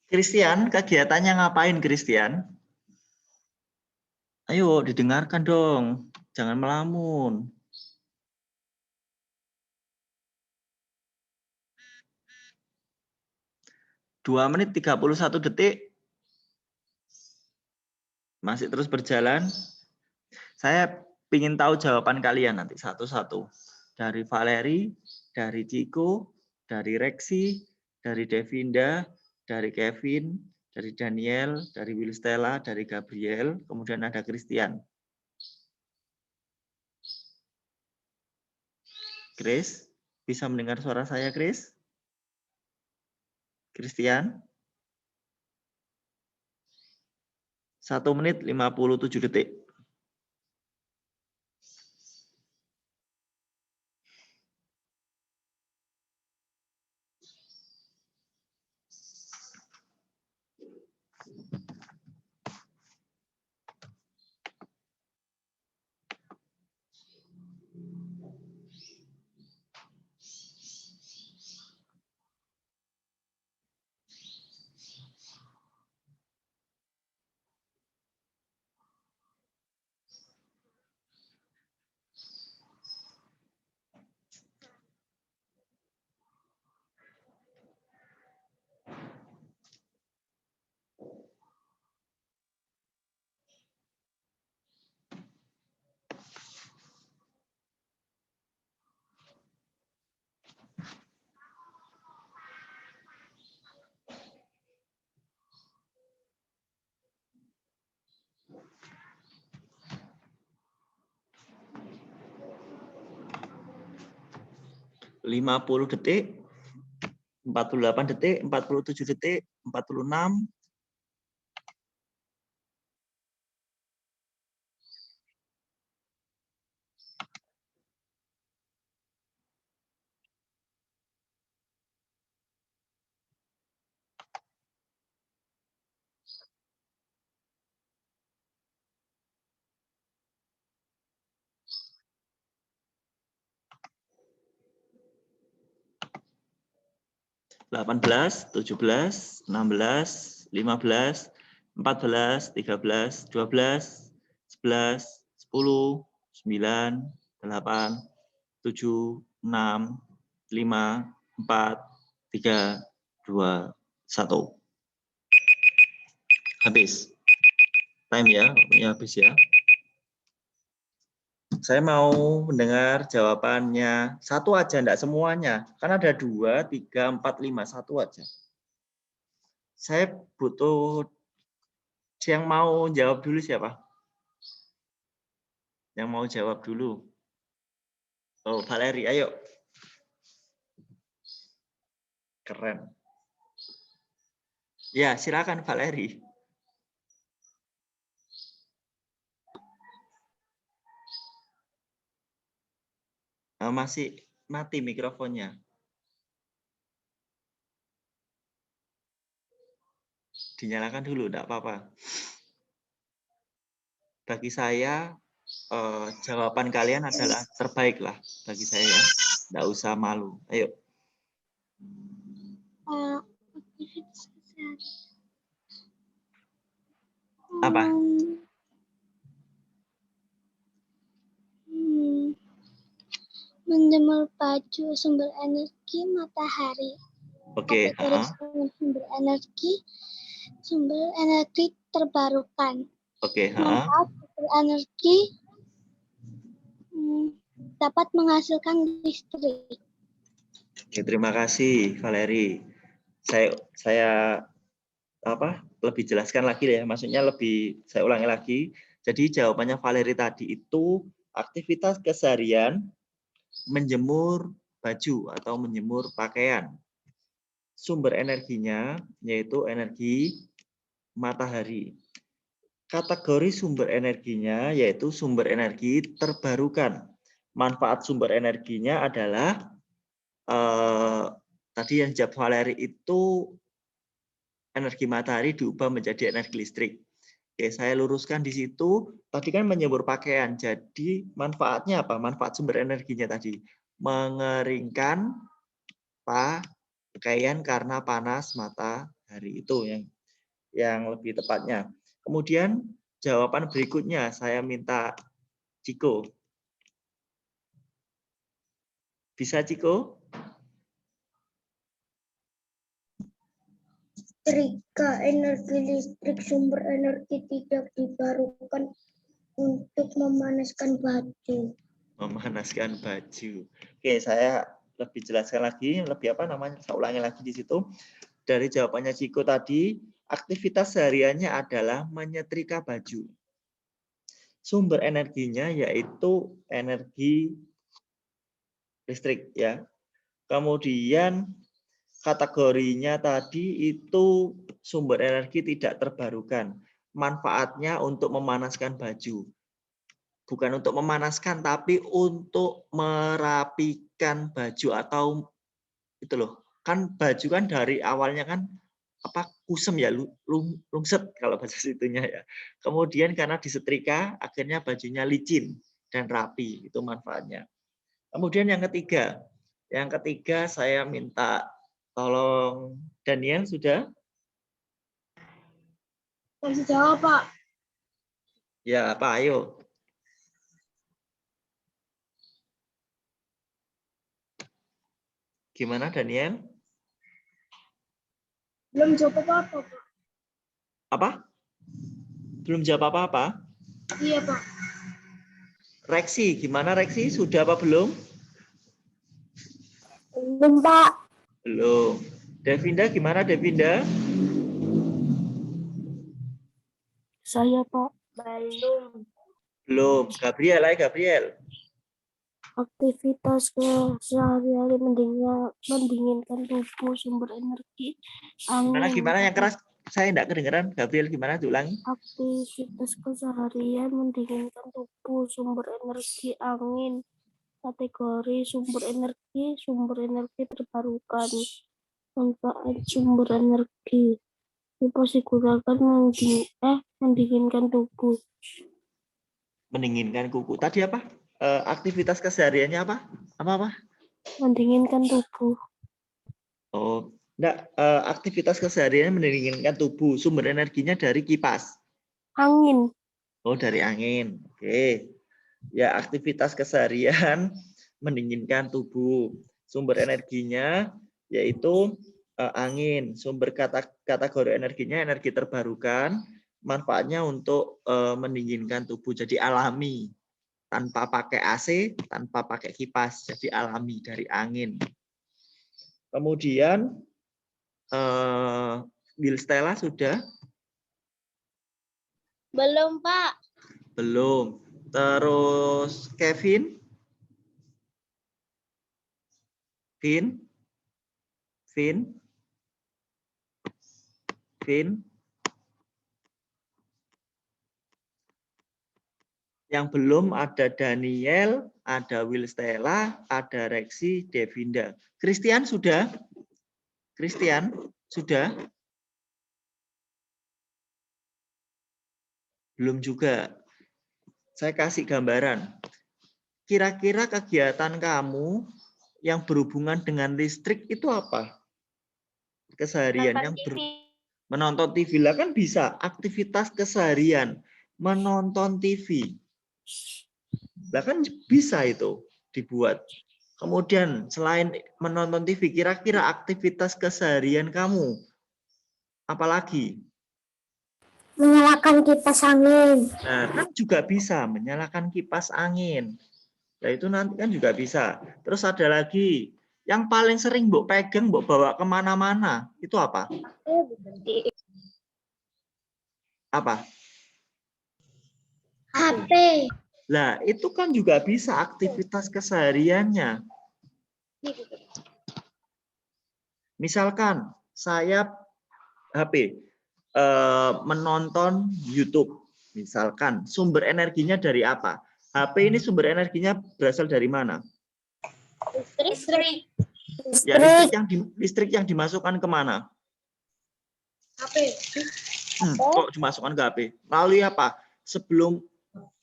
Christian, kegiatannya ngapain, Christian? Ayo, didengarkan dong. Jangan melamun. Dua menit 31 detik. Masih terus berjalan. Saya ingin tahu jawaban kalian nanti satu-satu. Dari Valeri, dari Ciko, dari Rexi, dari Devinda, dari Kevin, dari Daniel, dari Will Stella, dari Gabriel, kemudian ada Christian. Chris, bisa mendengar suara saya, Chris? Christian? 1 menit 57 detik. ...50 detik, 48 detik, 47 detik, 46, 18, 17, 16, 15, 14, 13, 12, 11, 10, 9, 8, 7, 6, 5, 4, 3, 2, 1. Habis. Time ya, waktunya habis ya. Saya mau mendengar jawabannya. Satu aja, enggak semuanya. Kan ada 2, 3, 4, 5. Satu aja. Saya butuh yang mau jawab dulu siapa? Yang mau jawab dulu. Oh, Valeri, ayo. Keren. Ya, silakan Valeri. Masih mati mikrofonnya. Dinyalakan dulu, enggak apa-apa. Bagi saya, jawaban kalian adalah terbaik lah bagi saya. Enggak usah malu. Ayo. Apa? Menjemur baju, sumber energi matahari. Oke. Kategori sumber energi terbarukan. Oke. Manfaat sumber energi dapat menghasilkan listrik. Oke, terima kasih Valeri. Saya lebih jelaskan lagi ya, maksudnya saya ulangi lagi. Jadi jawabannya Valeri tadi itu aktivitas keseharian menjemur baju atau menjemur pakaian. Sumber energinya yaitu energi matahari. Kategori sumber energinya yaitu sumber energi terbarukan. Manfaat sumber energinya adalah tadi yang jawab Valeri itu energi matahari diubah menjadi energi listrik. Oke, saya luruskan di situ. Tadi kan menjemur pakaian. Jadi manfaatnya apa? Manfaat sumber energinya tadi mengeringkan pakaian karena panas matahari, itu yang lebih tepatnya. Kemudian jawaban berikutnya saya minta Ciko. Bisa Ciko? Jika energi listrik sumber energi tidak dibarukan Untuk memanaskan baju. Memanaskan baju. Oke, saya lebih jelaskan lagi, lebih apa namanya? Saya ulangi lagi di situ. Dari jawabannya Ciko tadi, aktivitas sehariannya adalah menyetrika baju. Sumber energinya yaitu energi listrik ya. Kemudian kategorinya tadi itu sumber energi tidak terbarukan. Manfaatnya untuk memanaskan baju. Bukan untuk memanaskan, tapi untuk merapikan baju atau itu loh. Kan baju kan dari awalnya kan apa kusem ya, lungset kalau bahasa situnya ya. Kemudian karena disetrika, akhirnya bajunya licin dan rapi. Itu manfaatnya. Kemudian yang ketiga saya minta tolong Daniel sudah? Masih jawab, Pak. Ya, Pak, ayo. Gimana, Daniel? Belum jawab apa-apa, Pak. Apa? Belum jawab apa-apa? Iya, Pak. Reksi, gimana Reksi? Sudah apa belum? Belum, Pak. Belum. Devinda, gimana Devinda? Saya, Pak. Belum. Belum. Gabriel, ayo Gabriel. Aktivitas sehari-hari mendinginkan tubuh, sumber energi, angin. Gimana yang keras? Saya tidak kedengeran. Gabriel, gimana? Diulangi. Aktivitas keseharian mendinginkan tubuh, sumber energi, angin. Kategori sumber energi terbarukan. Manfaat sumber energi. Kipas digunakan mendinginkan tubuh. Mendinginkan kuku. Tadi apa? Aktivitas kesehariannya apa? Apa? Mendinginkan tubuh. Oh, enggak. Aktivitas kesehariannya mendinginkan tubuh. Sumber energinya dari kipas. Angin. Oh, dari angin. Oke. Ya, aktivitas keseharian mendinginkan tubuh. Sumber energinya yaitu angin. Sumber kategori energinya energi terbarukan. Manfaatnya untuk mendinginkan tubuh. Jadi alami. Tanpa pakai AC, tanpa pakai kipas. Jadi alami dari angin. Kemudian Bill Stella sudah? Belum, Pak. Belum. Terus Kevin? Vin? Yang belum ada Daniel, ada Will Stella, ada Reksi, Devinda. Christian sudah? Christian sudah? Belum juga. Saya kasih gambaran. Kira-kira kegiatan kamu yang berhubungan dengan listrik itu apa? Keseharian yang menonton TV lah kan bisa. Aktivitas keseharian menonton TV. Lah kan bisa itu dibuat. Kemudian selain menonton TV, kira-kira aktivitas keseharian kamu apalagi? Menyalakan kipas angin. Nah, kan juga bisa menyalakan kipas angin. Ya itu nanti kan juga bisa. Terus ada lagi yang paling sering Mbok pegang, Mbok bawa kemana-mana. Itu apa? Apa? HP. Nah, itu kan juga bisa aktivitas kesehariannya. Misalkan saya HP menonton YouTube, misalkan sumber energinya dari apa? HP ini sumber energinya berasal dari mana? Listrik. Ya, listrik yang dimasukkan kemana? HP. Kok dimasukkan ke HP? Melalui apa? Sebelum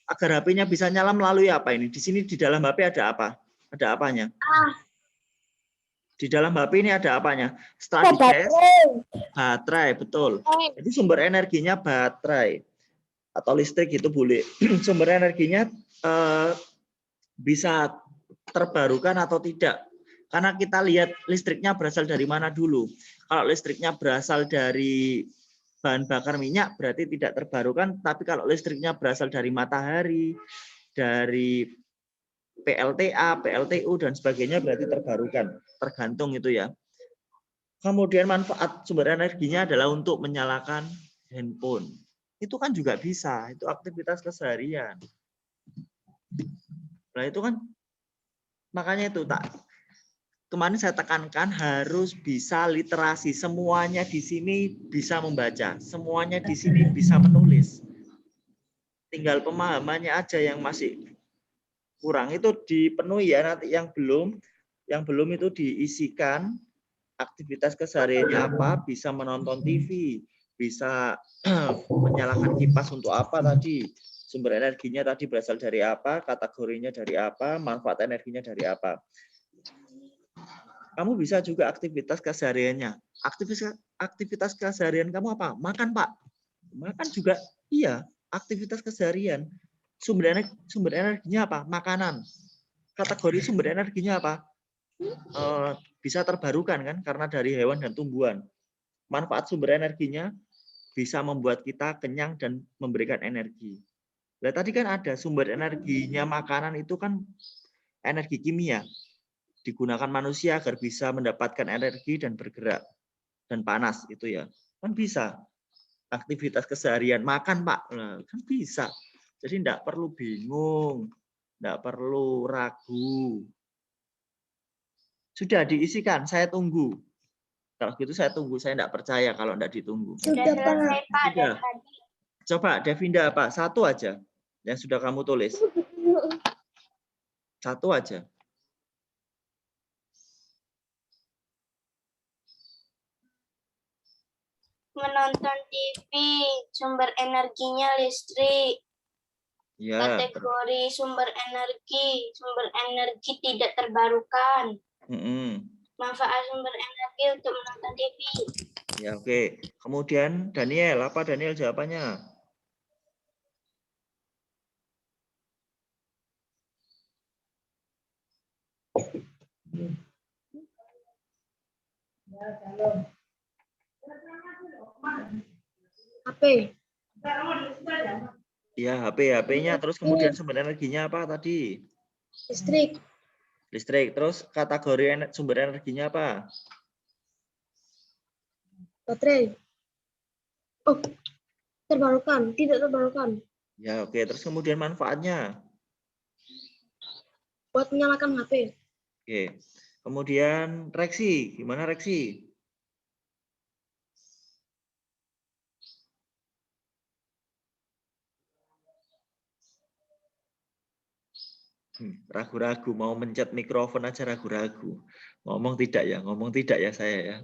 agar HP-nya bisa nyala melalui apa ini? Di sini di dalam HP ada apa? Ada apanya? Di dalam HP ini ada apanya? Setelah dites, baterai, betul. Jadi sumber energinya baterai atau listrik itu boleh. Sumber energinya bisa terbarukan atau tidak. Karena kita lihat listriknya berasal dari mana dulu. Kalau listriknya berasal dari bahan bakar minyak berarti tidak terbarukan, tapi kalau listriknya berasal dari matahari, dari PLTA, PLTU, dan sebagainya berarti terbarukan. Tergantung itu ya. Kemudian manfaat sumber energinya adalah untuk menyalakan handphone. Itu kan juga bisa, itu aktivitas keseharian. Nah itu kan, makanya itu kemarin saya tekankan harus bisa literasi. Semuanya di sini bisa membaca, semuanya di sini bisa menulis. Tinggal pemahamannya aja yang masih kurang, itu dipenuhi ya. Nanti yang belum itu diisikan aktivitas kesehariannya apa, bisa menonton TV, bisa menyalakan kipas untuk apa tadi, sumber energinya tadi berasal dari apa, kategorinya dari apa, manfaat energinya dari apa. Kamu bisa juga aktivitas kesehariannya. Aktivitas keseharian kamu apa? Makan, Pak. Makan juga iya, aktivitas keseharian. Sumber energinya apa? Makanan. Kategori sumber energinya apa? Bisa terbarukan kan, karena dari hewan dan tumbuhan. Manfaat sumber energinya bisa membuat kita kenyang dan memberikan energi. Nah, tadi kan ada sumber energinya makanan itu kan energi kimia. Digunakan manusia agar bisa mendapatkan energi dan bergerak dan panas itu ya. Kan bisa. Aktivitas keseharian makan, Pak. Nah, kan bisa. Jadi enggak perlu bingung, enggak perlu ragu. Sudah diisikan, saya tunggu. Kalau gitu saya tunggu, saya enggak percaya kalau enggak ditunggu. Sudah selesai, Pak. Sudah. Coba Devinda apa? Satu aja yang sudah kamu tulis. Satu aja. Menonton TV, sumber energinya listrik. Ya. Kategori sumber energi tidak terbarukan. Manfaat sumber energi untuk menonton TV. Ya, oke. Kemudian Daniel, apa Daniel jawabannya? HP. Ya, HP-nya. Terus kemudian sumber energinya apa tadi? Listrik. Listrik. Terus kategori sumber energinya apa? Baterai. Oh, terbarukan. Tidak terbarukan. Ya, oke. Terus kemudian manfaatnya? Buat menyalakan HP. Oke. Kemudian reaksi. Gimana reaksi? Ragu-ragu, mau mencet mikrofon aja ragu-ragu. Ngomong tidak ya saya ya.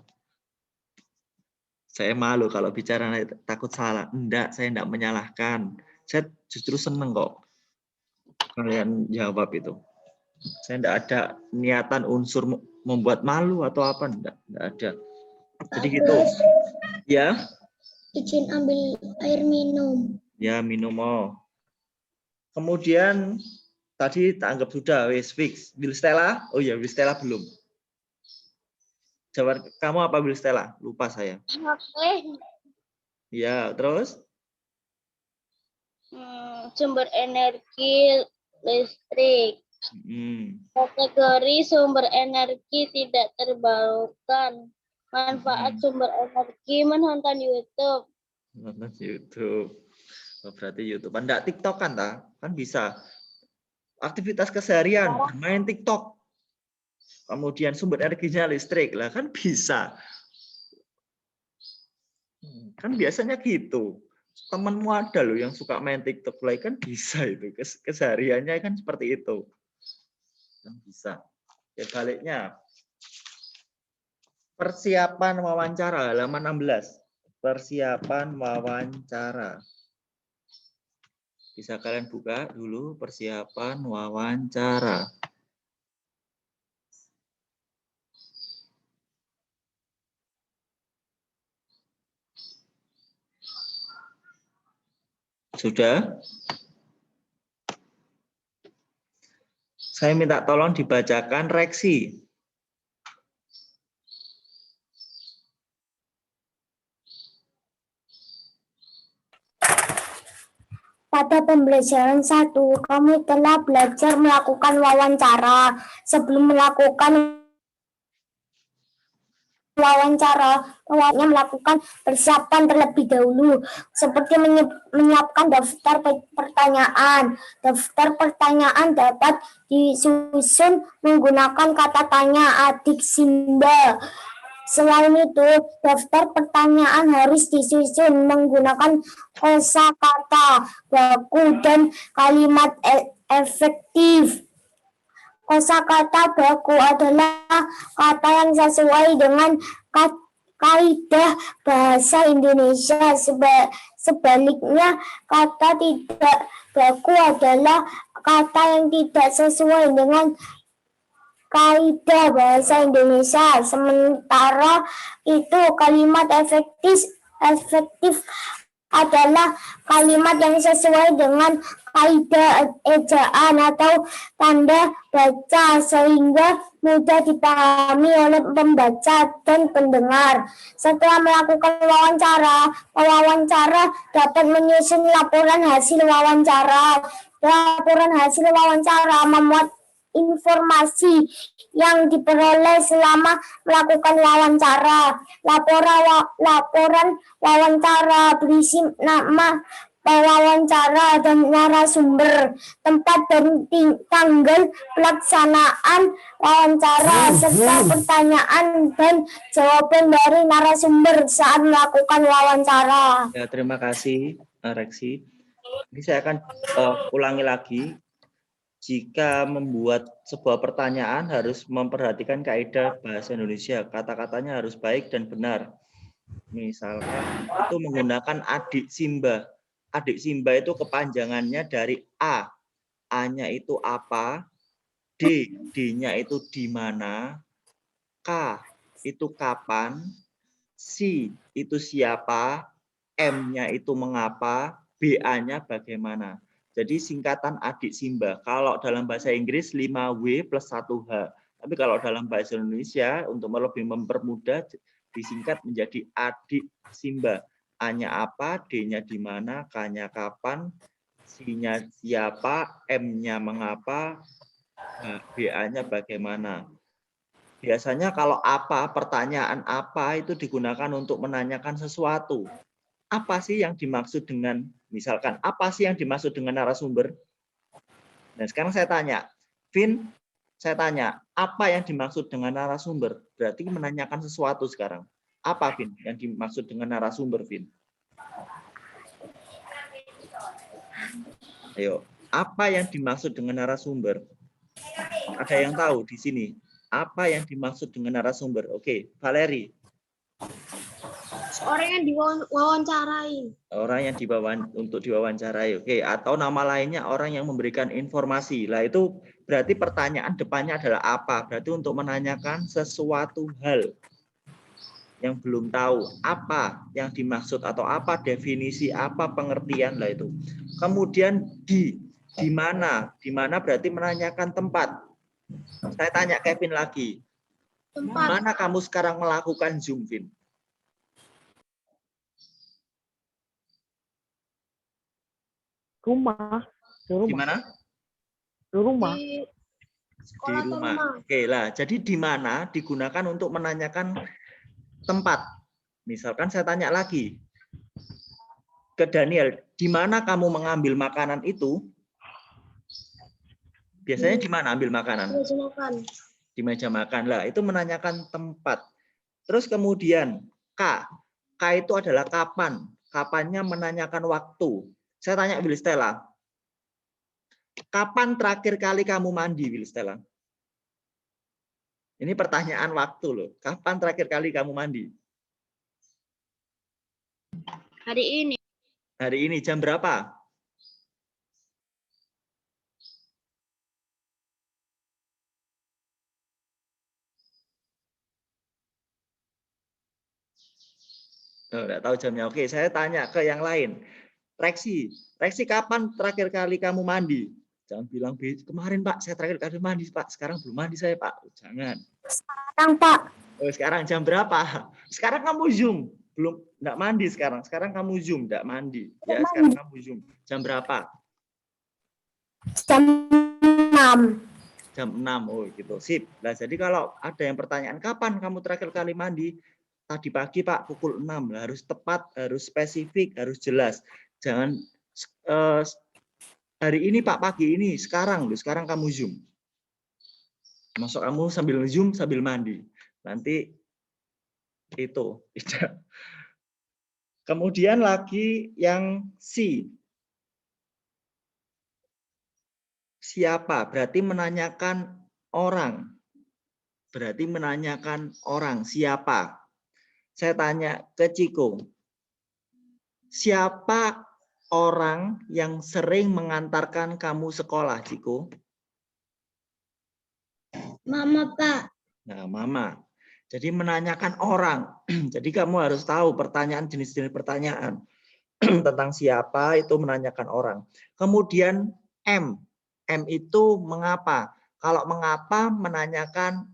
Saya malu kalau bicara takut salah. Enggak, saya enggak menyalahkan. Saya justru seneng kok kalian jawab itu. Saya enggak ada niatan unsur membuat malu atau apa, enggak ada. Jadi gitu. Ya. Izin ambil air minum. Ya, minum mau. Kemudian tadi tak anggap sudah wis fix. Will Stella? Oh ya, Will Stella belum. Jawab kamu apa Will Stella? Lupa saya. Ya, terus? Sumber energi listrik. Kategori sumber energi tidak terbarukan. Manfaat sumber energi menonton YouTube. Nonton YouTube. Oh, berarti YouTube. Enggak TikTok kan, kan bisa. Aktivitas keseharian, bermain TikTok. Kemudian sumber energinya listrik, lah kan bisa. Kan biasanya gitu. Temanmu ada loh yang suka main TikTok, lah kan bisa itu. Kesehariannya kan seperti itu. Kan bisa. Ya baliknya. Persiapan wawancara halaman 16. Persiapan wawancara. Bisa kalian buka dulu persiapan wawancara. Sudah? Saya minta tolong dibacakan reaksi. Pada pembelajaran 1, kamu telah belajar melakukan wawancara. Sebelum melakukan wawancara, melakukan persiapan terlebih dahulu, seperti menyiapkan daftar pertanyaan. Daftar pertanyaan dapat disusun menggunakan kata tanya adik Simba. Selain itu, daftar pertanyaan harus disusun menggunakan kosakata baku dan kalimat efektif. Kosakata baku adalah kata yang sesuai dengan kaidah bahasa Indonesia. Sebaliknya, kata tidak baku adalah kata yang tidak sesuai dengan kaidah bahasa Indonesia. Sementara itu, kalimat efektif adalah kalimat yang sesuai dengan kaidah ejaan atau tanda baca sehingga mudah dipahami oleh pembaca dan pendengar. Setelah melakukan wawancara, pewawancara dapat menyusun laporan hasil wawancara. Laporan hasil wawancara memuat informasi yang diperoleh selama melakukan wawancara. Laporan wawancara berisi nama pewawancara dan narasumber, tempat dan tanggal pelaksanaan wawancara, serta pertanyaan dan jawaban dari narasumber saat melakukan wawancara. Ya, terima kasih, Reksi. Ini saya akan ulangi lagi. Jika membuat sebuah pertanyaan harus memperhatikan kaidah bahasa Indonesia. Kata-katanya harus baik dan benar. Misalkan itu menggunakan adik Simba. Adik Simba itu kepanjangannya dari A. A-nya itu apa? D. D-nya itu di mana? K itu kapan? C itu siapa? M-nya itu mengapa? BA-nya bagaimana? Jadi singkatan adik Simba. Kalau dalam bahasa Inggris 5W plus 1H. Tapi kalau dalam bahasa Indonesia untuk lebih mempermudah disingkat menjadi adik Simba. A-nya apa, D-nya di mana, K-nya kapan, C-nya siapa, M-nya mengapa, BA-nya bagaimana. Biasanya kalau apa, pertanyaan apa itu digunakan untuk menanyakan sesuatu. Apa sih yang dimaksud dengan, misalkan, apa sih yang dimaksud dengan narasumber? Dan sekarang saya tanya, Vin, saya tanya, apa yang dimaksud dengan narasumber? Berarti menanyakan sesuatu sekarang. Apa, Vin, yang dimaksud dengan narasumber, Vin? Ayo, apa yang dimaksud dengan narasumber? Ada yang tahu di sini? Apa yang dimaksud dengan narasumber? Oke, Valeri. Orang yang diwawancarai. Orang yang untuk diwawancarai, oke. Atau nama lainnya orang yang memberikan informasi. Lah itu berarti pertanyaan depannya adalah apa? Berarti untuk menanyakan sesuatu hal yang belum tahu apa yang dimaksud atau apa definisi, apa pengertian lah itu. Kemudian di mana? Di mana berarti menanyakan tempat. Saya tanya Kevin lagi. Tempat. Mana kamu sekarang melakukan Zoom, Vin? Rumah. Di mana? Di rumah. Di Di rumah. Oke lah, jadi di mana digunakan untuk menanyakan tempat. Misalkan saya tanya lagi ke Daniel, di mana kamu mengambil makanan itu? Biasanya di mana ambil makanan? Di meja makan. Lah, itu menanyakan tempat. Terus kemudian K. K itu adalah kapan. Kapannya menanyakan waktu. Saya tanya Will Stella. Kapan terakhir kali kamu mandi, Will Stella? Ini pertanyaan waktu loh. Kapan terakhir kali kamu mandi? Hari ini. Hari ini jam berapa? Oh, enggak tahu jamnya. Oke, saya tanya ke yang lain. Reksi, kapan terakhir kali kamu mandi? Jangan bilang kemarin Pak, saya terakhir kali mandi Pak. Sekarang belum mandi saya Pak. Jangan. Sekarang Pak. Oh, sekarang jam berapa? Sekarang kamu Zoom. belum enggak mandi sekarang. Sekarang kamu Zoom, enggak mandi. Ya, sekarang kamu Zoom. Jam berapa? Jam 6. Jam 6. Oh, gitu. Sip. Nah, jadi kalau ada yang pertanyaan kapan kamu terakhir kali mandi? Tadi pagi, Pak, pukul 6. Nah, harus tepat, harus spesifik, harus jelas. Jangan hari ini, Pak, pagi ini, sekarang kamu Zoom. Masuk kamu sambil Zoom sambil mandi. Nanti itu tidak. Kemudian lagi yang C. Siapa? Berarti menanyakan orang. Berarti menanyakan orang. Siapa? Saya tanya ke Ciko. Siapa orang yang sering mengantarkan kamu sekolah, Ciko? Mama, Pak. Nah, Mama. Jadi menanyakan orang. Jadi kamu harus tahu pertanyaan, jenis-jenis pertanyaan tentang siapa itu menanyakan orang. Kemudian M. M itu mengapa. Kalau mengapa menanyakan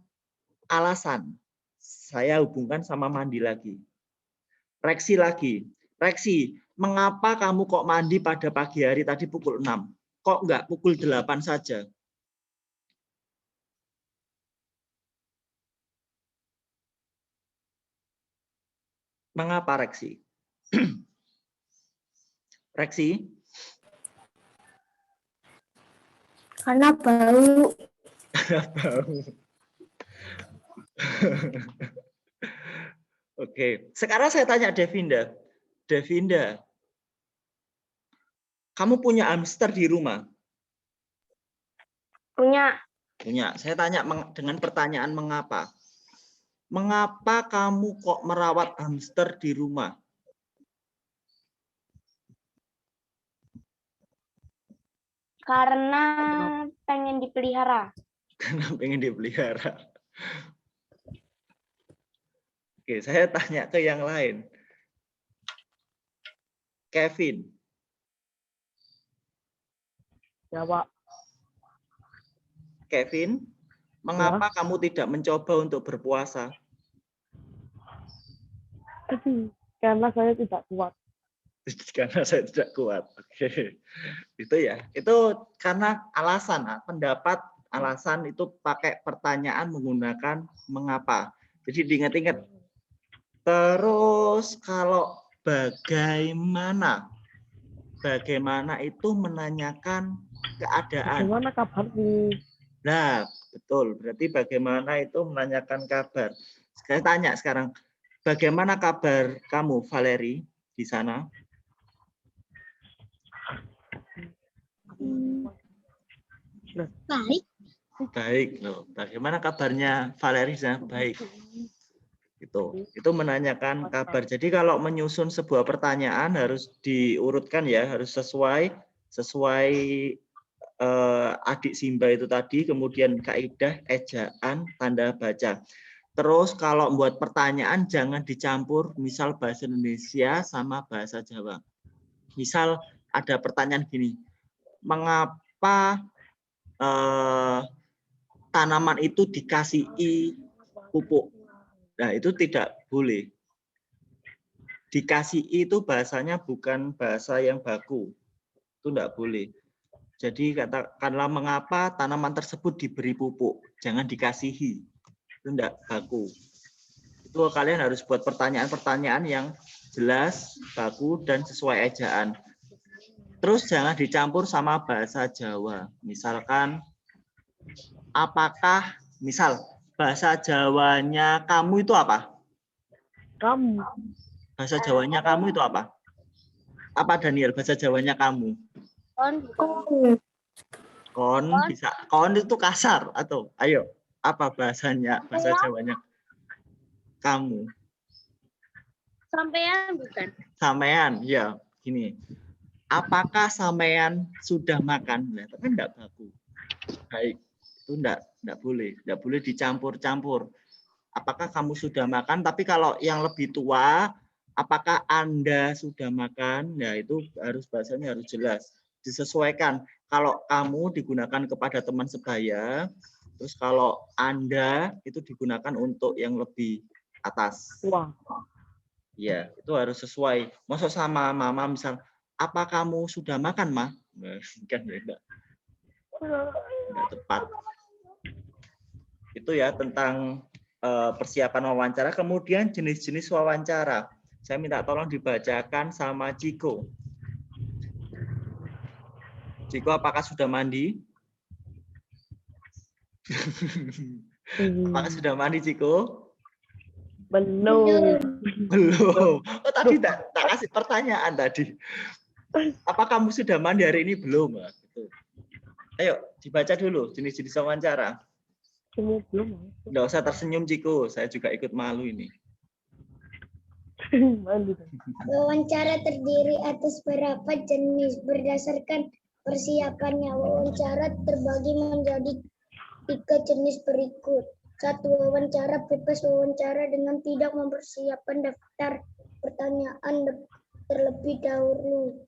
alasan. Saya hubungkan sama mandi lagi. Reksi lagi. Reksi, mengapa kamu kok mandi pada pagi hari tadi pukul 6? Kok enggak pukul 8 saja? Mengapa, Reksi? Reksi? Karena bau. Karena bau. Oke, sekarang saya tanya Devinda. Devinda, kamu punya hamster di rumah? Punya. Punya. Saya tanya dengan pertanyaan mengapa. Mengapa kamu kok merawat hamster di rumah? Karena pengen dipelihara. Karena pengen dipelihara. Oke, saya tanya ke yang lain. Kevin. Ya, Pak. Kevin, mengapa kamu tidak mencoba untuk berpuasa? Karena saya tidak kuat. Karena saya tidak kuat. Oke. Itu ya. Itu karena alasan, pendapat alasan itu pakai pertanyaan menggunakan mengapa. Jadi diingat-ingat. Terus kalau bagaimana? Bagaimana itu menanyakan keadaan. Bagaimana kabarmu? Nah, betul. Berarti bagaimana itu menanyakan kabar. Saya tanya sekarang, bagaimana kabar kamu, Valeri, di sana? Baik. Baik. Loh. Bagaimana kabarnya Valeri di sana? Baik. Itu menanyakan kabar. Jadi kalau menyusun sebuah pertanyaan harus diurutkan ya, harus sesuai adik Simba itu tadi, kemudian kaidah, ejaan, tanda baca. Terus kalau buat pertanyaan jangan dicampur misal bahasa Indonesia sama bahasa Jawa. Misal ada pertanyaan gini, mengapa tanaman itu dikasih pupuk? Nah, itu tidak boleh. Dikasih itu bahasanya bukan bahasa yang baku. Itu tidak boleh. Jadi katakanlah mengapa tanaman tersebut diberi pupuk, jangan dikasihi. Itu tidak baku. Itu kalian harus buat pertanyaan-pertanyaan yang jelas, baku, dan sesuai ejaan. Terus jangan dicampur sama bahasa Jawa. Misalkan, apakah, misal, bahasa Jawanya kamu itu apa? Kamu. Bahasa Jawanya kamu itu apa? Apa, Daniel, bahasa Jawanya kamu? Kon bisa. Kon itu kasar atau ayo apa bahasanya bahasa Jawanya kamu? Sampean bukan? Sampean, ya gini. Apakah sampean sudah makan? Nah, tapi enggak baku. Baik, itu enggak boleh dicampur-campur. Apakah kamu sudah makan? Tapi kalau yang lebih tua, apakah Anda sudah makan? Nah, itu harus bahasanya harus jelas. Disesuaikan. Kalau kamu digunakan kepada teman sebaya, terus kalau Anda itu digunakan untuk yang lebih atas. Wah. Ya, itu harus sesuai. Masuk sama mama misal, apa kamu sudah makan, Ma? Nah, kan enggak tepat. Itu ya tentang persiapan wawancara. Kemudian jenis-jenis wawancara. Saya minta tolong dibacakan sama Ciko. Ciko, apakah sudah mandi? Apakah sudah mandi, Ciko? Belum. Belum. Oh, tadi tak kasih pertanyaan tadi. Apa kamu sudah mandi hari ini? Belum. Nah, gitu. Ayo, dibaca dulu jenis-jenis wawancara. Belum. Nggak usah tersenyum, Ciko. Saya juga ikut malu ini. Wawancara terdiri atas beberapa jenis berdasarkan persiapannya. Wawancara terbagi menjadi 3 jenis berikut. 1. Wawancara bebas, wawancara dengan tidak mempersiapkan daftar pertanyaan terlebih dahulu.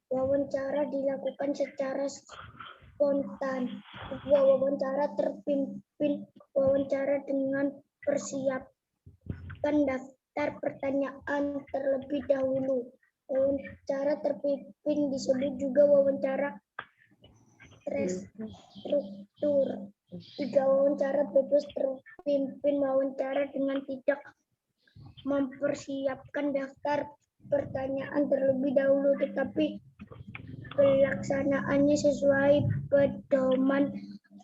Wawancara dilakukan secara spontan. 2. Wawancara terpimpin, wawancara dengan persiapkan daftar pertanyaan terlebih dahulu. Wawancara terpimpin disebut juga wawancara terstruktur. 3. Wawancara bebas terpimpin, wawancara dengan tidak mempersiapkan daftar pertanyaan terlebih dahulu, tetapi pelaksanaannya sesuai pedoman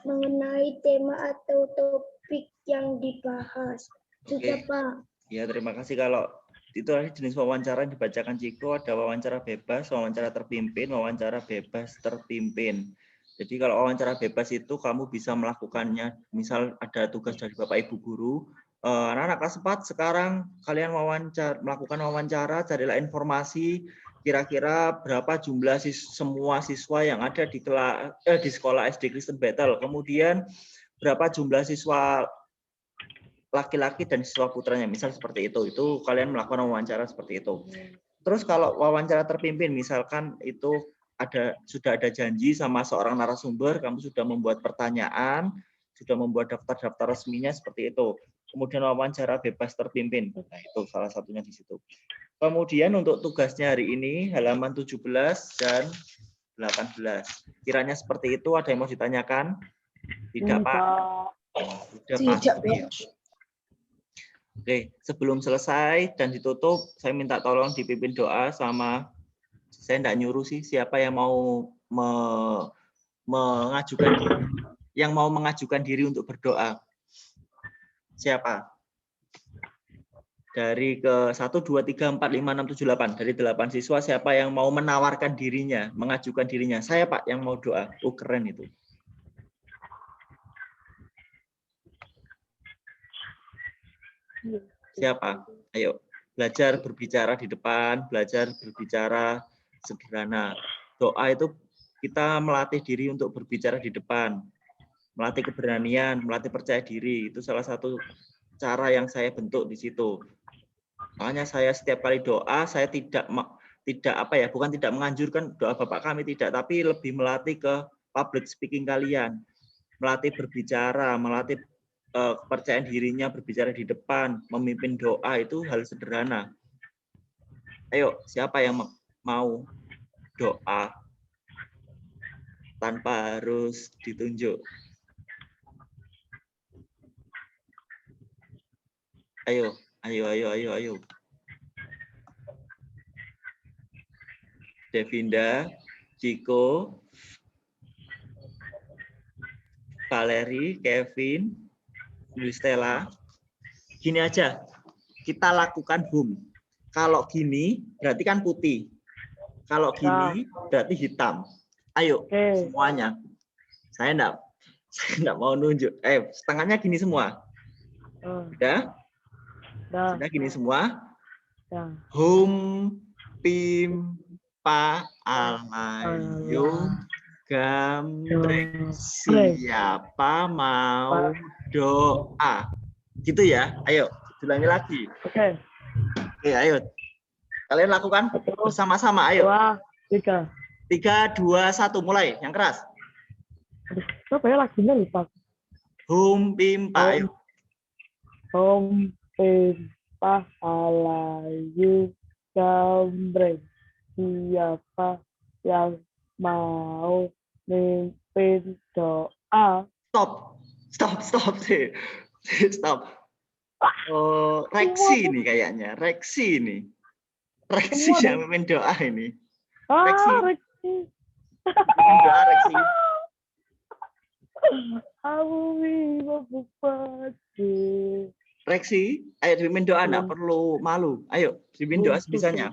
mengenai tema atau topik yang dibahas. Sudah, Pak. Ya, terima kasih. Kalau itu jenis wawancara yang dibacakan Ciko, ada wawancara bebas, wawancara terpimpin, wawancara bebas terpimpin. Jadi kalau wawancara bebas itu kamu bisa melakukannya, misal ada tugas dari Bapak Ibu guru, anak-anak kelas 4 sekarang kalian melakukan wawancara, carilah informasi kira-kira berapa jumlah semua siswa yang ada di sekolah SD Kristen Bethel, kemudian berapa jumlah siswa laki-laki dan siswa putranya, misal seperti itu kalian melakukan wawancara seperti itu. Terus kalau wawancara terpimpin, misalkan itu sudah ada janji sama seorang narasumber, kamu sudah membuat pertanyaan, sudah membuat daftar-daftar resminya seperti itu. Kemudian wawancara bebas terpimpin, nah itu salah satunya di situ. Kemudian untuk tugasnya hari ini halaman 17 dan 18. Kiranya seperti itu, ada yang mau ditanyakan? Tidak, Pak. Tidak, Pak. Oke, sebelum selesai dan ditutup, saya minta tolong dipimpin doa sama, saya tidak nyuruh sih siapa yang mau mengajukan diri untuk berdoa. Siapa? Dari ke 1, 2, 3, 4, 5, 6, 7, 8. Dari 8 siswa, siapa yang mau menawarkan dirinya, mengajukan dirinya? Saya, Pak, yang mau doa. Oh, keren itu. Siapa? Ayo, belajar berbicara di depan, belajar berbicara sederhana. Doa itu kita melatih diri untuk berbicara di depan, melatih keberanian, melatih percaya diri. Itu salah satu cara yang saya bentuk di situ. Makanya saya setiap kali doa, saya bukan tidak menganjurkan doa Bapak kami, tidak, tapi lebih melatih ke public speaking kalian, melatih berbicara, melatih kepercayaan dirinya berbicara di depan, memimpin doa itu hal sederhana. Ayo, siapa yang mau doa tanpa harus ditunjuk? Ayo. Devinda, Ciko, Valeri, Kevin, Stella. Gini aja, kita lakukan boom. Kalau gini berarti kan putih. Kalau gini berarti hitam. Ayo semuanya. Saya enggak mau nunjuk. Setengahnya gini semua. Udah? Sudah gini semua. Hum, pim, pa, alayum, gambreng. Siapa mau doa? Gitu ya. Ayo, ulangi lagi. Oke, ayo. Kalian lakukan bersama-sama. Ayo. 3, 2, 1, mulai. Yang keras. Apa ya lagunya lupa. Hum, pim, pa. Ayo. Hum, pim, pahala gambreng. Siapa yang mau mimpin doa? Stop sih. Stop. Oh, Reksi nih kayaknya. Reksi nih. Reksi Semua yang mimpin doa ini. Reksi. Mimpin doa Reksi. Reksi, ayo dipimpin doa, enggak perlu malu. Ayo, dipimpin doa sebisanya.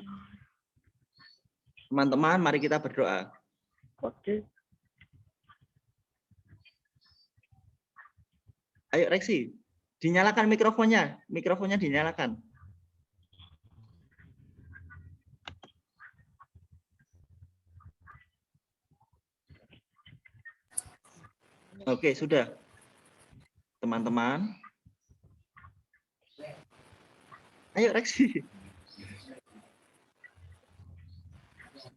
Teman-teman, mari kita berdoa. Oke. Ayo Reksi, dinyalakan mikrofonnya. Mikrofonnya dinyalakan. Oke, sudah. Teman-teman. Ayo Reksi.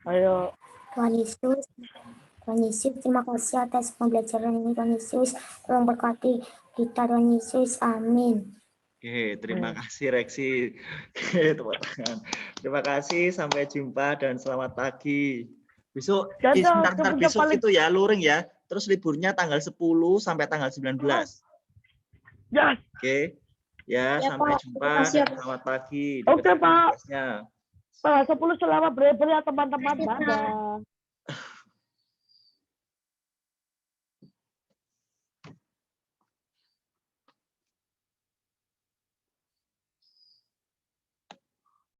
Ayo. Tuhan Yesus, terima kasih atas pembelajaran ini, Tuhan Yesus. Tolong berkati kita, Tuhan Yesus. Amin. Oke, terima kasih Reksi. Oke, tepuk tangan. Terima kasih, sampai jumpa dan selamat pagi. Besok, sebentar besok itu ya, luring ya. Terus liburnya tanggal 10 sampai tanggal 19. Yes. Oke. Ya, sampai jumpa dan selamat pagi. Oke, Pak. Tugasnya. Pak, 10 selamat belajar ya teman-teman. Dadah.